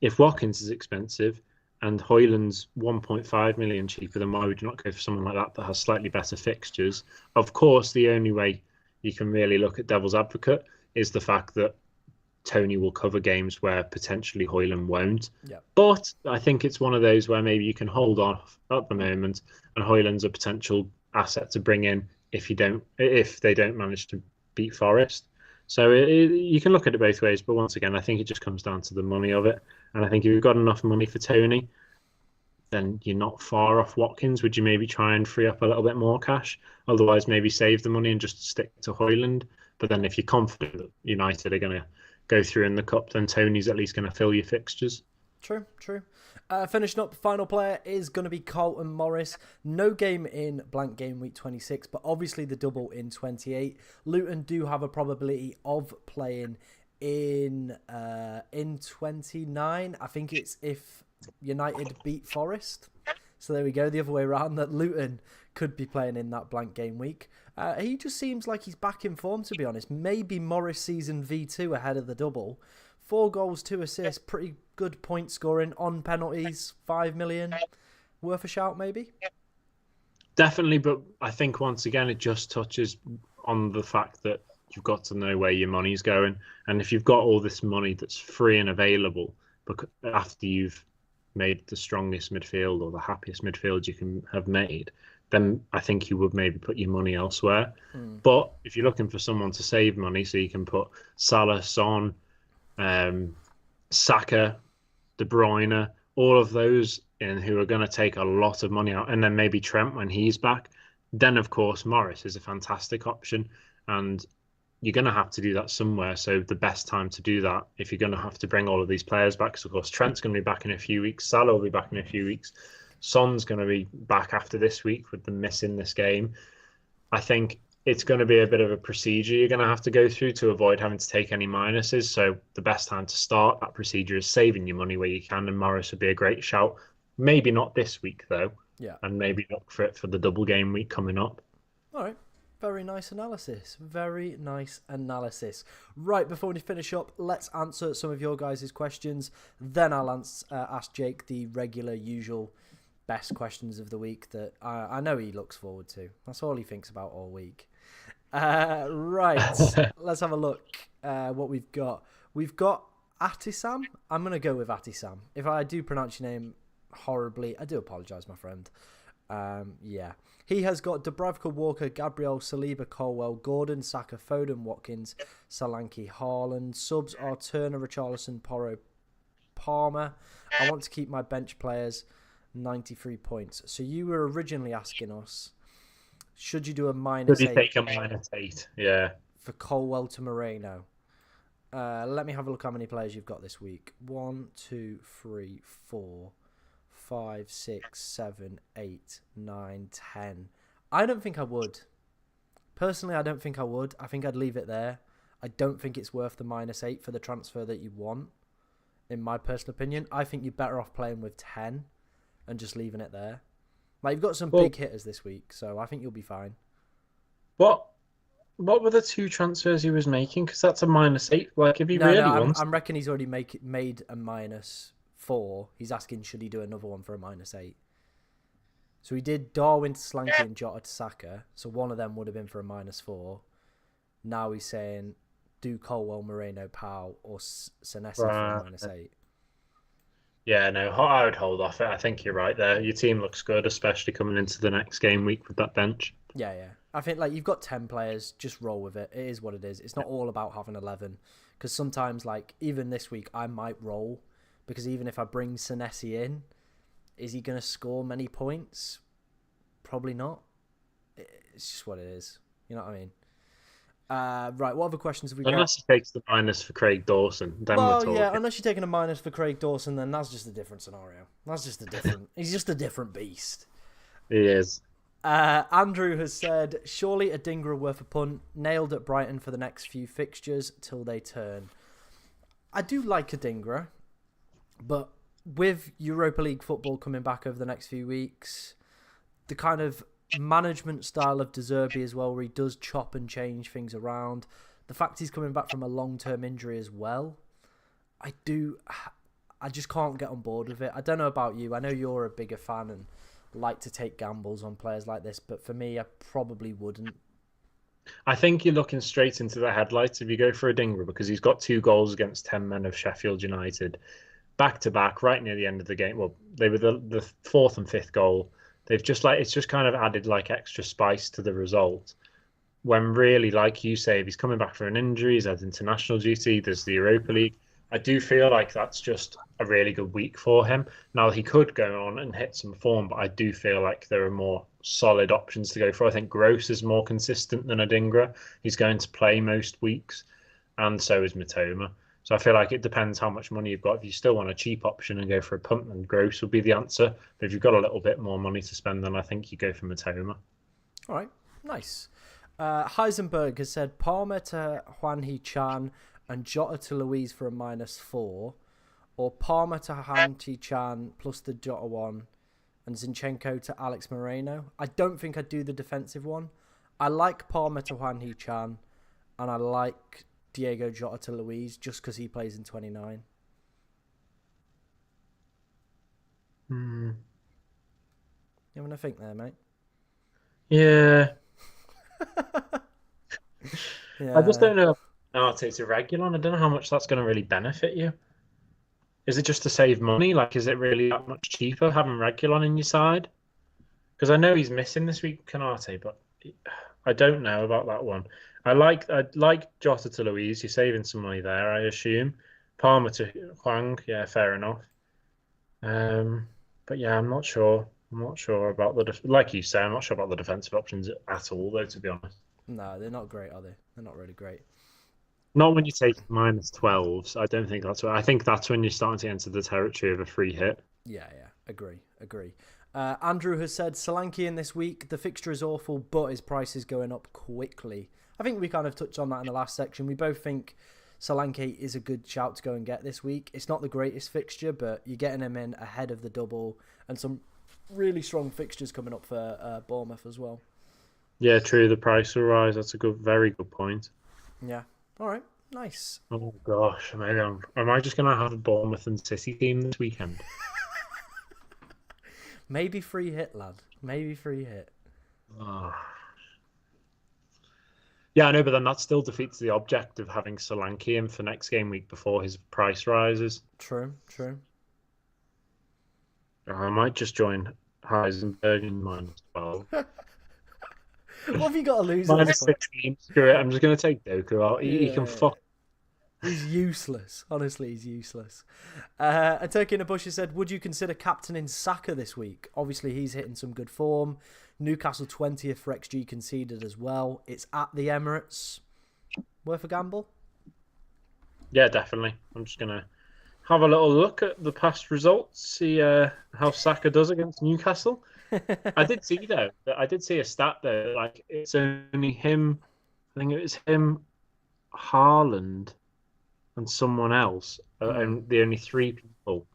if Watkins is expensive and Hoyland's 1.5 million cheaper, then why would you not go for someone like that that has slightly better fixtures? Of course, the only way you can really look at devil's advocate is the fact that Tony will cover games where potentially Hoyland won't. Yeah. But I think it's one of those where maybe you can hold off at the moment, and Hoyland's a potential asset to bring in if they don't manage to beat Forest. So you can look at it both ways, but once again, I think it just comes down to the money of it. And I think if you've got enough money for Tony, then you're not far off Watkins. Would you maybe try and free up a little bit more cash? Otherwise, maybe save the money and just stick to Hoyland. But then if you're confident that United are going to go through in the cup, then Tony's at least going to fill your fixtures. True. Finishing up, the final player is going to be Carlton Morris. No game in blank game week 26, but obviously the double in 28. Luton do have a probability of playing in 29. I think it's if United beat Forest. So there we go, the other way around, that Luton could be playing in that blank game week. He just seems like he's back in form, to be honest. Maybe Morris season V2 ahead of the double. 4 goals, 2 assists, pretty good point scoring on penalties, 5 million. Worth a shout, maybe? Definitely, but I think once again, it just touches on the fact that you've got to know where your money's going. And if you've got all this money that's free and available, after you've made the strongest midfield or the happiest midfield you can have made, then I think you would maybe put your money elsewhere. But if you're looking for someone to save money, so you can put Salah, Son, Saka, De Bruyne, all of those in who are going to take a lot of money out, and then maybe Trent when he's back, then of course Morris is a fantastic option, and you're going to have to do that somewhere. So the best time to do that, if you're going to have to bring all of these players back, because of course Trent's going to be back in a few weeks, Salah will be back in a few weeks, Son's going to be back after this week with them missing this game. I think it's going to be a bit of a procedure you're going to have to go through to avoid having to take any minuses. So the best time to start that procedure is saving your money where you can, and Morris would be a great shout. Maybe not this week though. Yeah. And maybe look for it for the double game week coming up. All right. Very nice analysis. Very nice analysis. Right, before we finish up, let's answer some of your guys' questions. Then I'll ask Jake the regular, usual, best questions of the week that I know he looks forward to. That's all he thinks about all week. Right, let's have a look what we've got. We've got Atisam. I'm going to go with Atisam. If I do pronounce your name horribly, I do apologise, my friend. Yeah. He has got Dubravka, Walker, Gabriel, Saliba, Colwell, Gordon, Saka, Foden, Watkins, Solanke, Haaland. Subs are Turner, Richarlison, Porro, Palmer. I want to keep my bench players 93 points. So you were originally asking us, should you do a minus 8? Should you take a minus 8? Yeah. For Colwell to Moreno. Let me have a look how many players you've got this week. 1, 2, 3, 4, 5, 6, 7, 8, 9, 10. I don't think I would. Personally, I don't think I would. I think I'd leave it there. I don't think it's worth the minus 8 for the transfer that you want, in my personal opinion. I think you're better off playing with 10 and just leaving it there. Like, you've got some big hitters this week, so I think you'll be fine. What were the 2 transfers he was making? Because that's a minus 8. Like, if he wants... I reckon he's already made a minus 4. He's asking, should he do another one for a minus 8? So he did Darwin to Solanke and Jota to Saka. So one of them would have been for a minus 4. Now he's saying, do Colwell, Moreno, Powell, or Senesi for a minus 8. Yeah, no, I would hold off it. I think you're right there. Your team looks good, especially coming into the next game week with that bench. Yeah. I think like you've got 10 players, just roll with it. It is what it is. It's not all about having 11. Because sometimes, like, even this week, I might roll. Because even if I bring Senesi in, is he going to score many points? Probably not. It's just what it is. You know what I mean? Right, what other questions have we got? Unless he takes the minus for Craig Dawson, then we're Well, yeah, talking. unless you're taking a minus for Craig Dawson, then that's just a different scenario. He's just a different beast. He is. Andrew has said, surely a Dingra worth a punt, nailed at Brighton for the next few fixtures till they turn. I do like a Dingra, but with Europa League football coming back over the next few weeks, the kind of management style of De Zerbi as well, where he does chop and change things around, the fact he's coming back from a long-term injury as well, I just can't get on board with it. I don't know about you. I know you're a bigger fan and like to take gambles on players like this, but for me, I probably wouldn't. I think you're looking straight into the headlights if you go for a Dingra because he's got 2 goals against 10 men of Sheffield United, back to back, right near the end of the game. Well, they were the fourth and fifth goal. They've it's just kind of added like extra spice to the result. When really, like you say, if he's coming back for an injury, he's had international duty, there's the Europa League. I do feel like that's just a really good week for him. Now, he could go on and hit some form, but I do feel like there are more solid options to go for. I think Gross is more consistent than Adingra. He's going to play most weeks, and so is Matoma. So I feel like it depends how much money you've got. If you still want a cheap option and go for a punt, then Gross would be the answer. But if you've got a little bit more money to spend, then I think you go for Matoma. All right, nice. Heisenberg has said Palmer to Juan Hee Chan and Jota to Louise for a -4, or Palmer to Han Hee Chan plus the Jota one, and Zinchenko to Alex Moreno. I don't think I'd do the defensive one. I like Palmer to Juan Hee Chan, and I like Diego Jota to Louise just because he plays in 29. Hmm. You having a think there, mate? Yeah. Yeah. I just don't know. No, I'll take to Regulon. I don't know how much that's going to really benefit you. Is it just to save money? Like, is it really that much cheaper having Regulon in your side? Because I know he's missing this week, Canate, but I don't know about that one. I'd like Jota to Louise. You're saving some money there, I assume. Palmer to Huang. Yeah, fair enough. But yeah, I'm not sure. I'm not sure about like you say. I'm not sure about the defensive options at all, though. To be honest, No, they're not great, are they? They're not really great. not when you take -12s. I don't think that's what. I think that's when you're starting to enter the territory of a free hit. Yeah. Agree. Andrew has said Solanke in this week. The fixture is awful, but his price is going up quickly. I think we kind of touched on that in the last section. We both think Solanke is a good shout to go and get this week. It's not the greatest fixture, but you're getting him in ahead of the double and some really strong fixtures coming up for Bournemouth as well. Yeah, true. The price will rise. That's a very good point. Yeah. All right. Nice. Oh gosh, maybe am I just gonna have a Bournemouth and City team this weekend? Maybe free hit, lad. Maybe free hit. Oh. Yeah, I know, but then that still defeats the object of having Solanke in for next game week before his price rises. True. I might just join Heisenberg in -12. What have you got to lose? -16. Screw it. I'm just going to take Doku out. He can fuck. He's useless. Honestly, he's useless. A Turkey in a Bush has said, would you consider captaining Saka this week? Obviously, he's hitting some good form. Newcastle 20th for XG conceded as well. It's at the Emirates. Worth a gamble? Yeah, definitely. I'm just going to have a little look at the past results, see how Saka does against Newcastle. I did see a stat though, like it's only him. I think it was him, Haaland, and someone else, and the only 3 people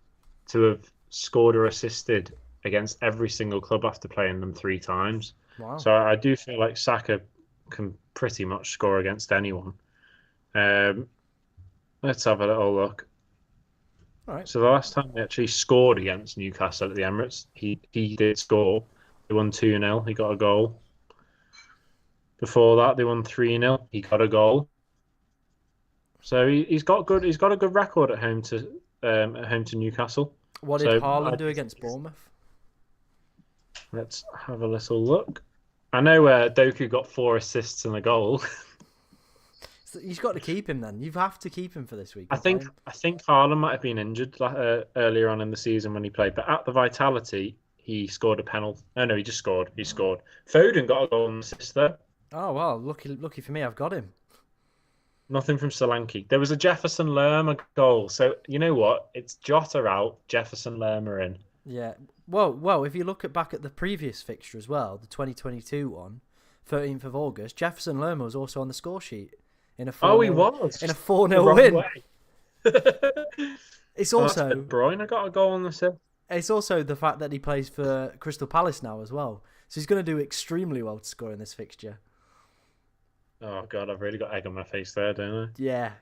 to have scored or assisted against every single club after playing them 3 times. Wow. So I do feel like Saka can pretty much score against anyone. Let's have a little look. All right. So the last time he actually scored against Newcastle at the Emirates, he did score. They won 2-0. He got a goal. Before that, they won 3-0. He got a goal. So he's got a good record at home to Newcastle. What did Haaland do against Bournemouth? Let's have a little look. I know Doku got 4 assists and a goal. You've got to keep him then. You have to keep him for this week. I think Haaland might have been injured earlier on in the season when he played, but at the Vitality, he scored a penalty. Oh no, he just scored. He scored. Foden got a goal and assist there. Oh well, lucky for me, I've got him. Nothing from Solanke. There was a Jefferson Lerma goal. So you know what? It's Jota out, Jefferson Lerma in. Yeah. Well, if you look back at the previous fixture as well, the 2022 one, 13th of August, Jefferson Lerma was also on the score sheet in a 4-0, Oh, he was. in a The 4-0 wrong win. way. It's Oh, that's also De Bruyne. I got a goal on the set. it's also the fact that he plays for Crystal Palace now as well. So he's going to do extremely well to score in this fixture. Oh God, I've really got egg on my face there, don't I? Yeah.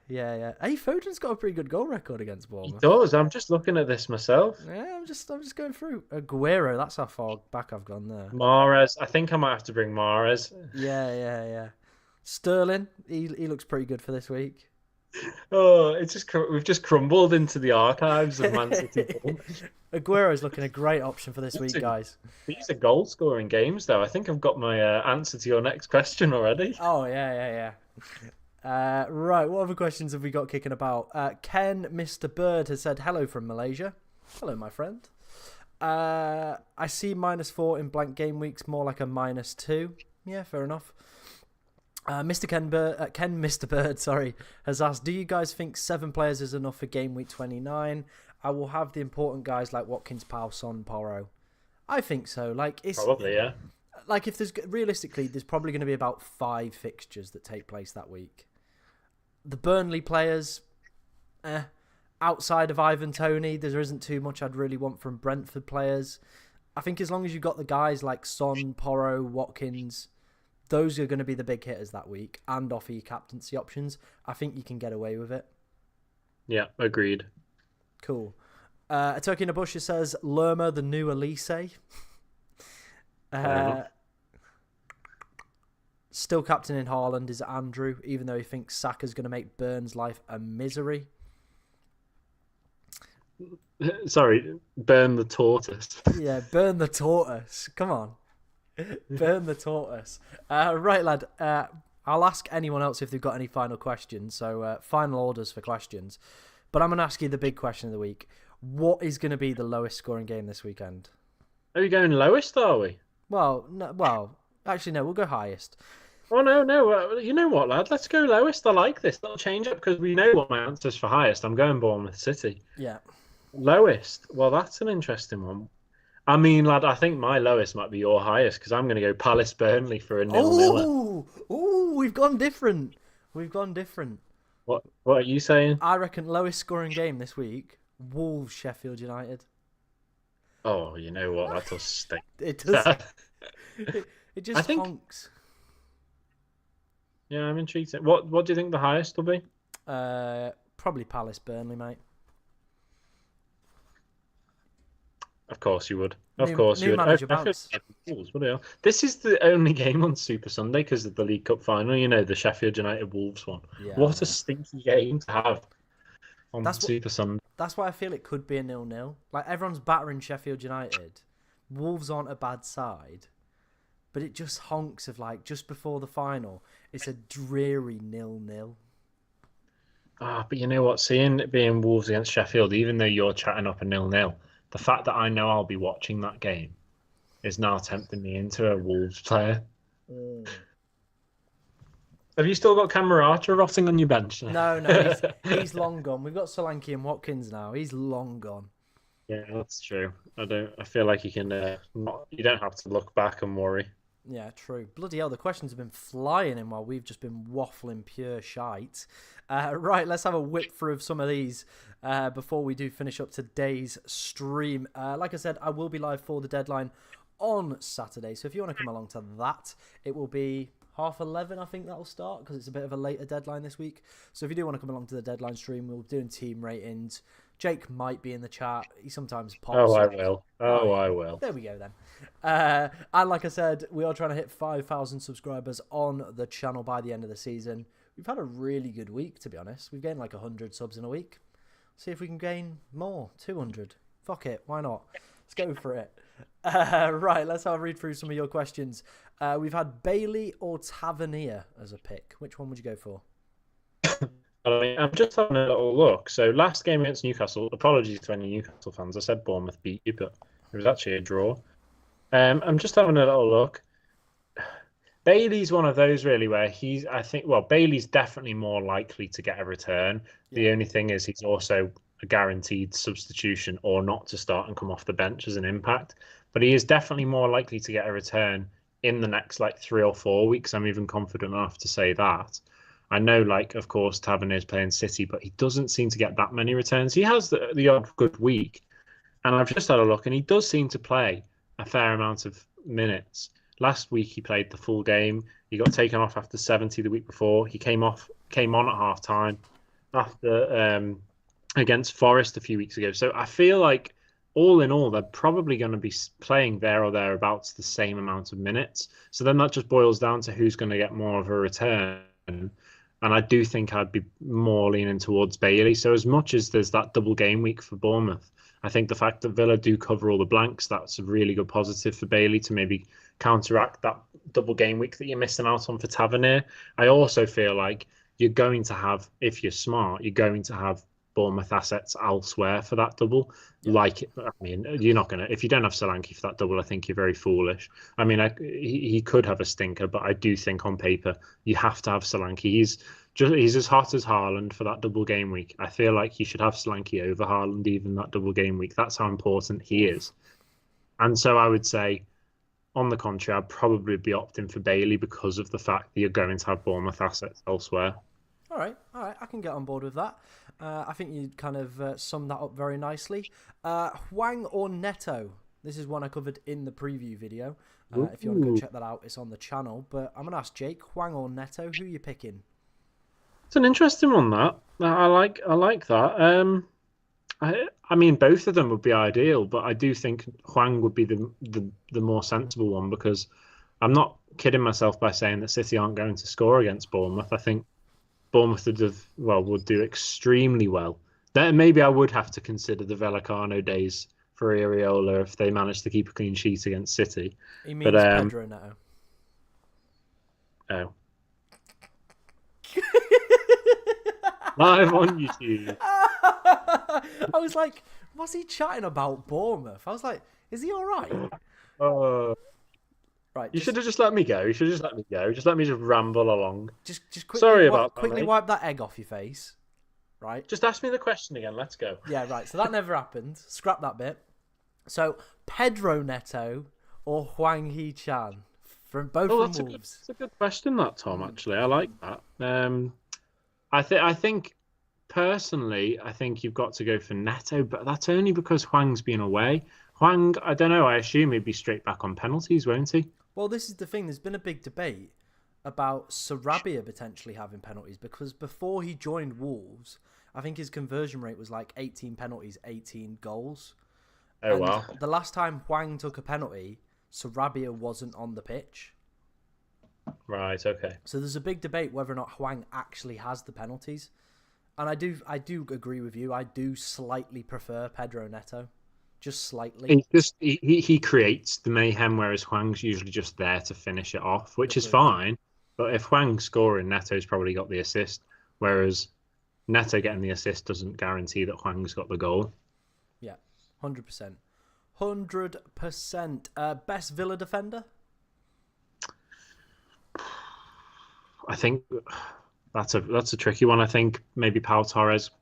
Hey, Foden's got a pretty good goal record against He Bournemouth. does. I'm just looking at this myself. Yeah, I'm just going through. Aguero, that's how far back I've gone there. Mahrez. I think I might have to bring Mahrez. Yeah. Sterling, he looks pretty good for this week. Oh, we've just crumbled into the archives of Man City. Aguero's looking a great option for this week, guys. These are goal scoring games, though. I think I've got my answer to your next question already. Oh yeah. Right, what other questions have we got kicking about? Ken, Mr. Bird has said hello from Malaysia. Hello, my friend. I see -4 in blank game weeks, more like a -2. Yeah, fair enough. Mr. Bird, sorry, has asked, do you guys think 7 players is enough for game week 29? I will have the important guys like Watkins, Powell, Son, Porro. I think so. Probably, yeah. Like if there's probably going to be about 5 fixtures that take place that week. The Burnley players, outside of Ivan Toney, there isn't too much I'd really want from Brentford players. I think as long as you've got the guys like Son, Porro, Watkins, those are going to be the big hitters that week and offer you captaincy options. I think you can get away with it. Yeah, agreed. Cool. A Turkey in a Bush says, Lerma, the new Elise. Still captain in Haaland is Andrew, even though he thinks Saka's going to make Burns' life a misery. Sorry, burn the tortoise. Yeah, burn the tortoise. Come on. Burn the tortoise. Right, lad. I'll ask anyone else if they've got any final questions. So, final orders for questions. But I'm going to ask you the big question of the week. What is going to be the lowest scoring game this weekend? Are we going lowest, are we? Well, no, actually, no, we'll go highest. Oh, no. You know what, lad? Let's go lowest. I like this. That'll change up because we know what my answer's for highest. I'm going Bournemouth City. Yeah. Lowest? Well, that's an interesting one. I mean, lad, I think my lowest might be your highest because I'm going to go Palace Burnley for a 0-0. Oh, we've gone different. What are you saying? I reckon lowest scoring game this week, Wolves Sheffield United. Oh, you know what? That does stink. It does. it just honks. Yeah, I'm intrigued. What do you think the highest will be? Probably Palace Burnley, mate. Of course you would. Manager bounce. This is the only game on Super Sunday because of the League Cup final. You know, the Sheffield United Wolves one. Yeah, what a stinky game to have on Super Sunday. That's why I feel it could be a 0-0. Like everyone's battering Sheffield United. Wolves aren't a bad side, but it just honks of like just before the final. It's a dreary 0-0. But you know what? Seeing it being Wolves against Sheffield, even though you're chatting up a 0-0. The fact that I know I'll be watching that game is now tempting me into a Wolves player. Have you still got Camerata rotting on your bench? No, he's long gone. We've got Solanke and Watkins now. He's long gone. Yeah, that's true. I feel like you can. You don't have to look back and worry. Yeah, true. Bloody hell, the questions have been flying in while we've just been waffling pure shite. Right, let's have a whip through of some of these before we do finish up today's stream. Like I said, I will be live for the deadline on Saturday. So if you want to come along to that, it will be 11:30, I think that'll start, because it's a bit of a later deadline this week. So if you do want to come along to the deadline stream, we'll be doing team ratings. Jake might be in the chat. He sometimes pops. Oh, I will. I will. There we go then. And like I said, we are trying to hit 5,000 subscribers on the channel by the end of the season. We've had a really good week, to be honest. We've gained like 100 subs in a week. See if we can gain more. 200. Fuck it. Why not? Let's go for it. Right, let's have a read through some of your questions. We've had Bailey or Tavernier as a pick. Which one would you go for? I'm just having a little look. So last game against Newcastle, apologies to any Newcastle fans. I said Bournemouth beat you, but it was actually a draw. I'm just having a little look. Bailey's one of those really where I think, well, Bailey's definitely more likely to get a return. Yeah, The only thing is he's also a guaranteed substitution or not to start and come off the bench as an impact. But he is definitely more likely to get a return in the next like 3 or 4 weeks. I'm even confident enough to say that. I know, like, of course, Tavernier's playing City, but he doesn't seem to get that many returns. He has the odd good week, and I've just had a look, and he does seem to play a fair amount of minutes. Last week he played the full game. He got taken off after 70 the week before. He came on at half time after against Forest a few weeks ago. So I feel like all in all, they're probably going to be playing there or thereabouts the same amount of minutes. So then that just boils down to who's going to get more of a return. And I do think I'd be more leaning towards Bailey. So as much as there's that double game week for Bournemouth, I think the fact that Villa do cover all the blanks, that's a really good positive for Bailey to maybe counteract that double game week that you're missing out on for Tavernier. I also feel like you're going to have, if you're smart, you're going to have Bournemouth assets elsewhere for that double. yeah. Like, I mean, you're not going to, if you don't have Solanke for that double, I think you're very foolish. I mean, he could have a stinker, but I do think on paper, you have to have Solanke. He's as hot as Haaland for that double game week. I feel like you should have Solanke over Haaland even that double game week. That's how important he is. And so I would say, on the contrary, I'd probably be opting for Bailey because of the fact that you're going to have Bournemouth assets elsewhere. All right, I can get on board with that. I think you kind of summed that up very nicely. Hwang or Neto? This is one I covered in the preview video. If you want to go check that out, it's on the channel. But I'm going to ask Jake, Hwang or Neto, who are you picking? It's an interesting one, that. I like that. I mean, both of them would be ideal, but I do think Hwang would be the more sensible one because I'm not kidding myself by saying that City aren't going to score against Bournemouth. I think Bournemouth would do extremely well. Then maybe I would have to consider the Vellicano days for Areola if they manage to keep a clean sheet against City. He means Pedro Neto. Oh. Live on YouTube. I was like, what's he chatting about Bournemouth? I was like, is he all right? Right. You should have just let me go. You should have just let me go. Just let me just ramble along. Just quickly, Sorry about that, quickly mate. wipe that egg off your face. Right. Just ask me the question again. Let's go. Yeah, right. So that never happened. Scrap that bit. So Pedro Neto or Hwang Hee-chan from Wolves. That's a good question, that Tom. Actually, I like that. I think personally, I think you've got to go for Neto, but that's only because Hwang's been away. Hwang, I don't know. I assume he'd be straight back on penalties, won't he? Well, this is the thing. There's been a big debate about Sarabia potentially having penalties because before he joined Wolves, I think his conversion rate was like 18 penalties, 18 goals. Oh, and wow. The last time Hwang took a penalty, Sarabia wasn't on the pitch. Right, okay. So there's a big debate whether or not Hwang actually has the penalties. And I do agree with you. I do slightly prefer Pedro Neto. Just slightly. He creates the mayhem, whereas Hwang's usually just there to finish it off, which is fine. But if Hwang's scoring, Neto's probably got the assist, whereas Neto getting the assist doesn't guarantee that Hwang's got the goal. Yeah, 100%. 100%. Best Villa defender? I think that's a tricky one. I think maybe Pau Torres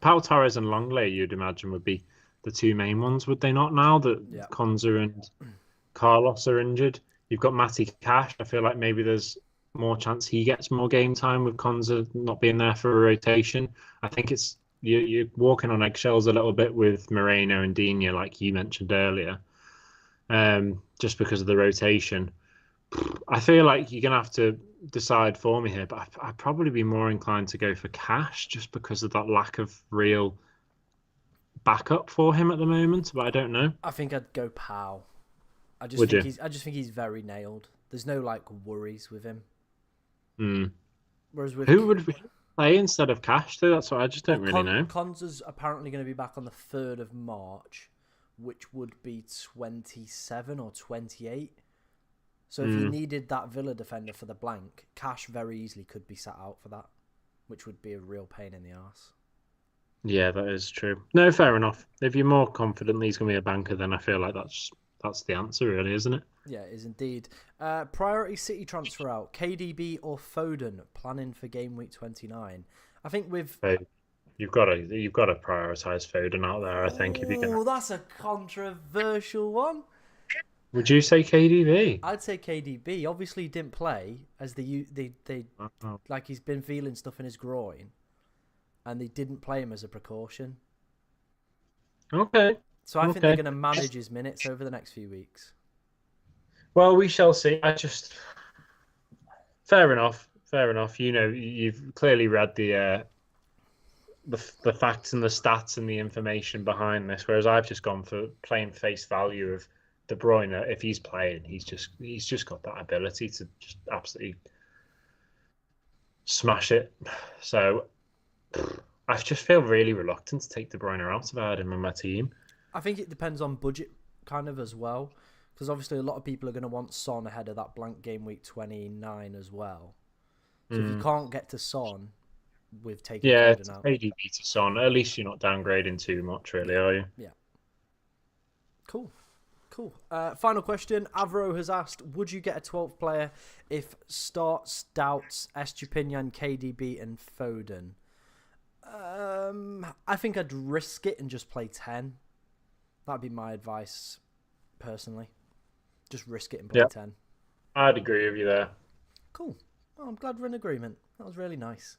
Pau Torres and Longley, you'd imagine, would be the two main ones, would they not? Now that Konza and Carlos are injured, you've got Matty Cash. I feel like maybe there's more chance he gets more game time with Konza not being there for a rotation. I think you're walking on eggshells a little bit with Moreno and Digne, like you mentioned earlier, just because of the rotation. I feel like you're going to have to decide for me here, but I'd probably be more inclined to go for Cash just because of that lack of real backup for him at the moment, but I don't know. I think I'd go Pau. I just think he's very nailed. There's no like worries with him. Whereas with who would play instead of Cash though? That's what I just don't really know. Konza's apparently going to be back on the 3rd of March, which would be 27 or 28. So if you needed that Villa defender for the blank, Cash very easily could be sat out for that, which would be a real pain in the arse. Yeah, that is true. No, fair enough. If you're more confident that he's going to be a banker, then I feel like that's the answer, really, isn't it? Yeah, it is indeed. Priority City transfer out, KDB or Foden, planning for game week 29. I think with... So you've got to prioritise Foden out there. I think if you're gonna, Oh, that's a controversial one. would you say KDB? I'd say KDB. Obviously, he didn't play as they Oh, like he's been feeling stuff in his groin, and they didn't play him as a precaution. okay. So I think they're Okay. going to manage his minutes over the next few weeks. Well, we shall see. Fair enough. Fair enough. You've clearly read the facts and the stats and the information behind this, whereas I've just gone for plain face value of De Bruyne. If he's playing, he's just got that ability to just absolutely smash it. So I just feel really reluctant to take De Bruyne out if I had him on my team. I think it depends on budget kind of as well, because obviously a lot of people are going to want Son ahead of that blank game week 29 as well. So if you can't get to Son with taking Yeah, Foden out. ADB to Son. At least you're not downgrading too much, really, are you? Yeah. Cool. Final question. Avro has asked, would you get a 12th player if starts, doubts, Estupinian, KDB and Foden? I think I'd risk it and just play 10. That'd be my advice, personally. Just risk it and play 10. I'd agree with you there. Cool. Well, I'm glad we're in agreement. That was really nice.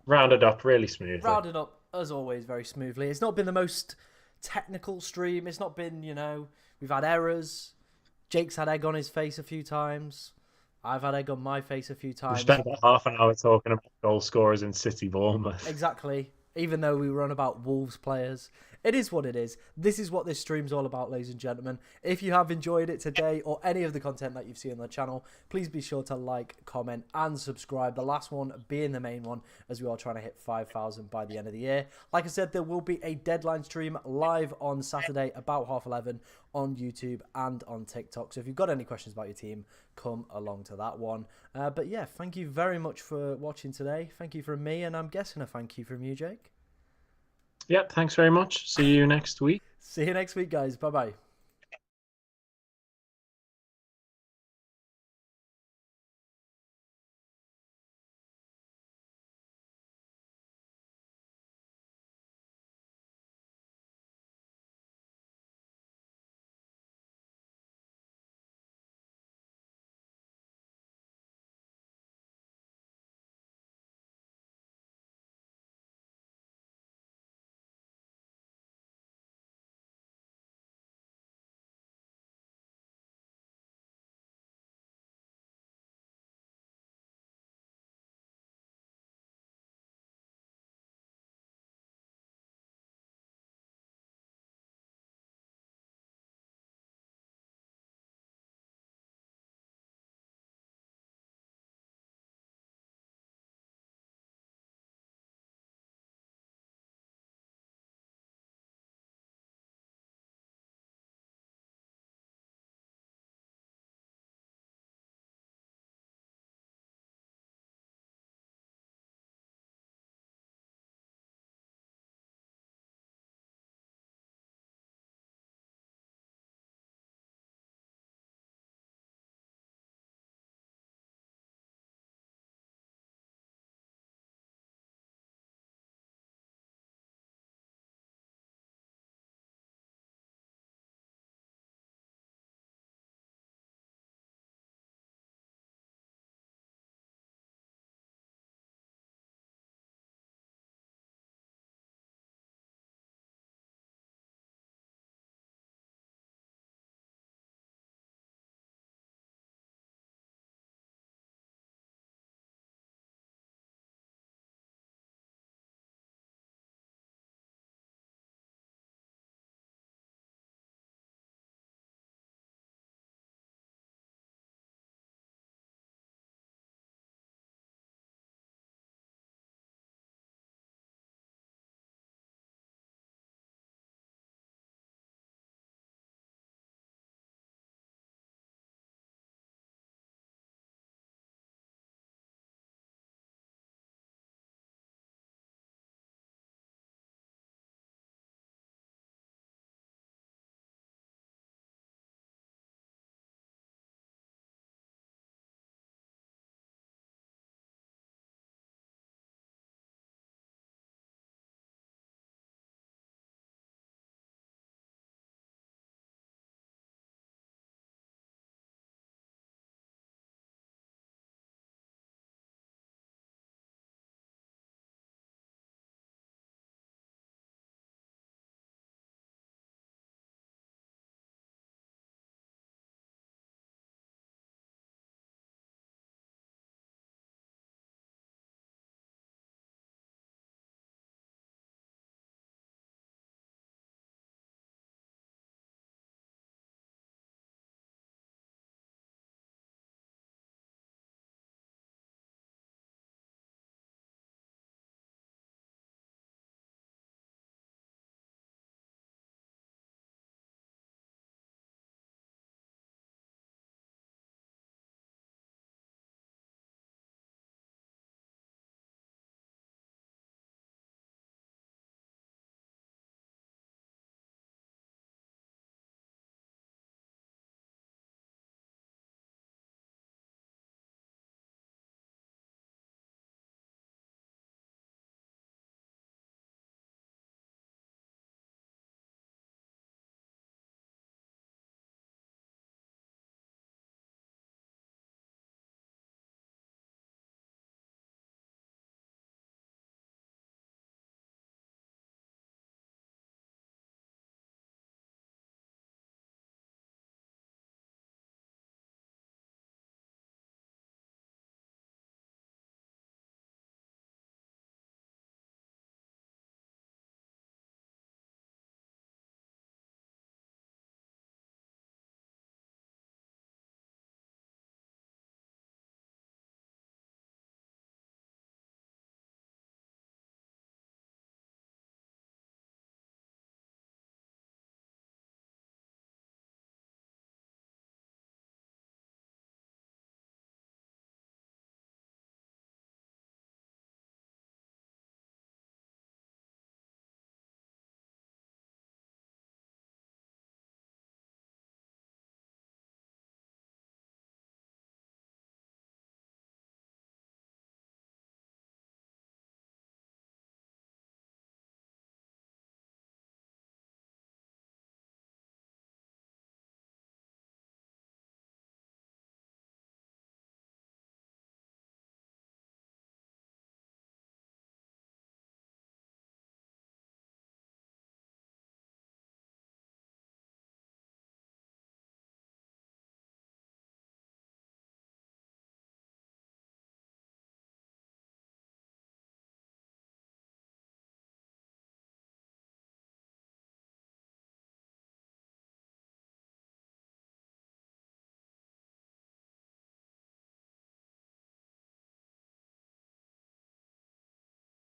Rounded up really smoothly. Rounded up, as always, very smoothly. It's not been the most technical stream. It's not been, we've had errors. Jake's had egg on his face a few times. I've had egg on my face a few We times. spent about half an hour talking about goal scorers in City Bournemouth. Exactly. Even though we were on about Wolves players. It is what it is. This is what this stream's all about, ladies and gentlemen. If you have enjoyed it today or any of the content that you've seen on the channel, please be sure to like, comment and subscribe. The last one being the main one, as we are trying to hit 5,000 by the end of the year. Like I said, there will be a deadline stream live on Saturday about 11:30 on YouTube and on TikTok. So if you've got any questions about your team, come along to that one. But yeah, thank you very much for watching today. Thank you from me, and I'm guessing a thank you from you, Jake. Yep, thanks very much. See you next week. See you next week, guys. Bye-bye.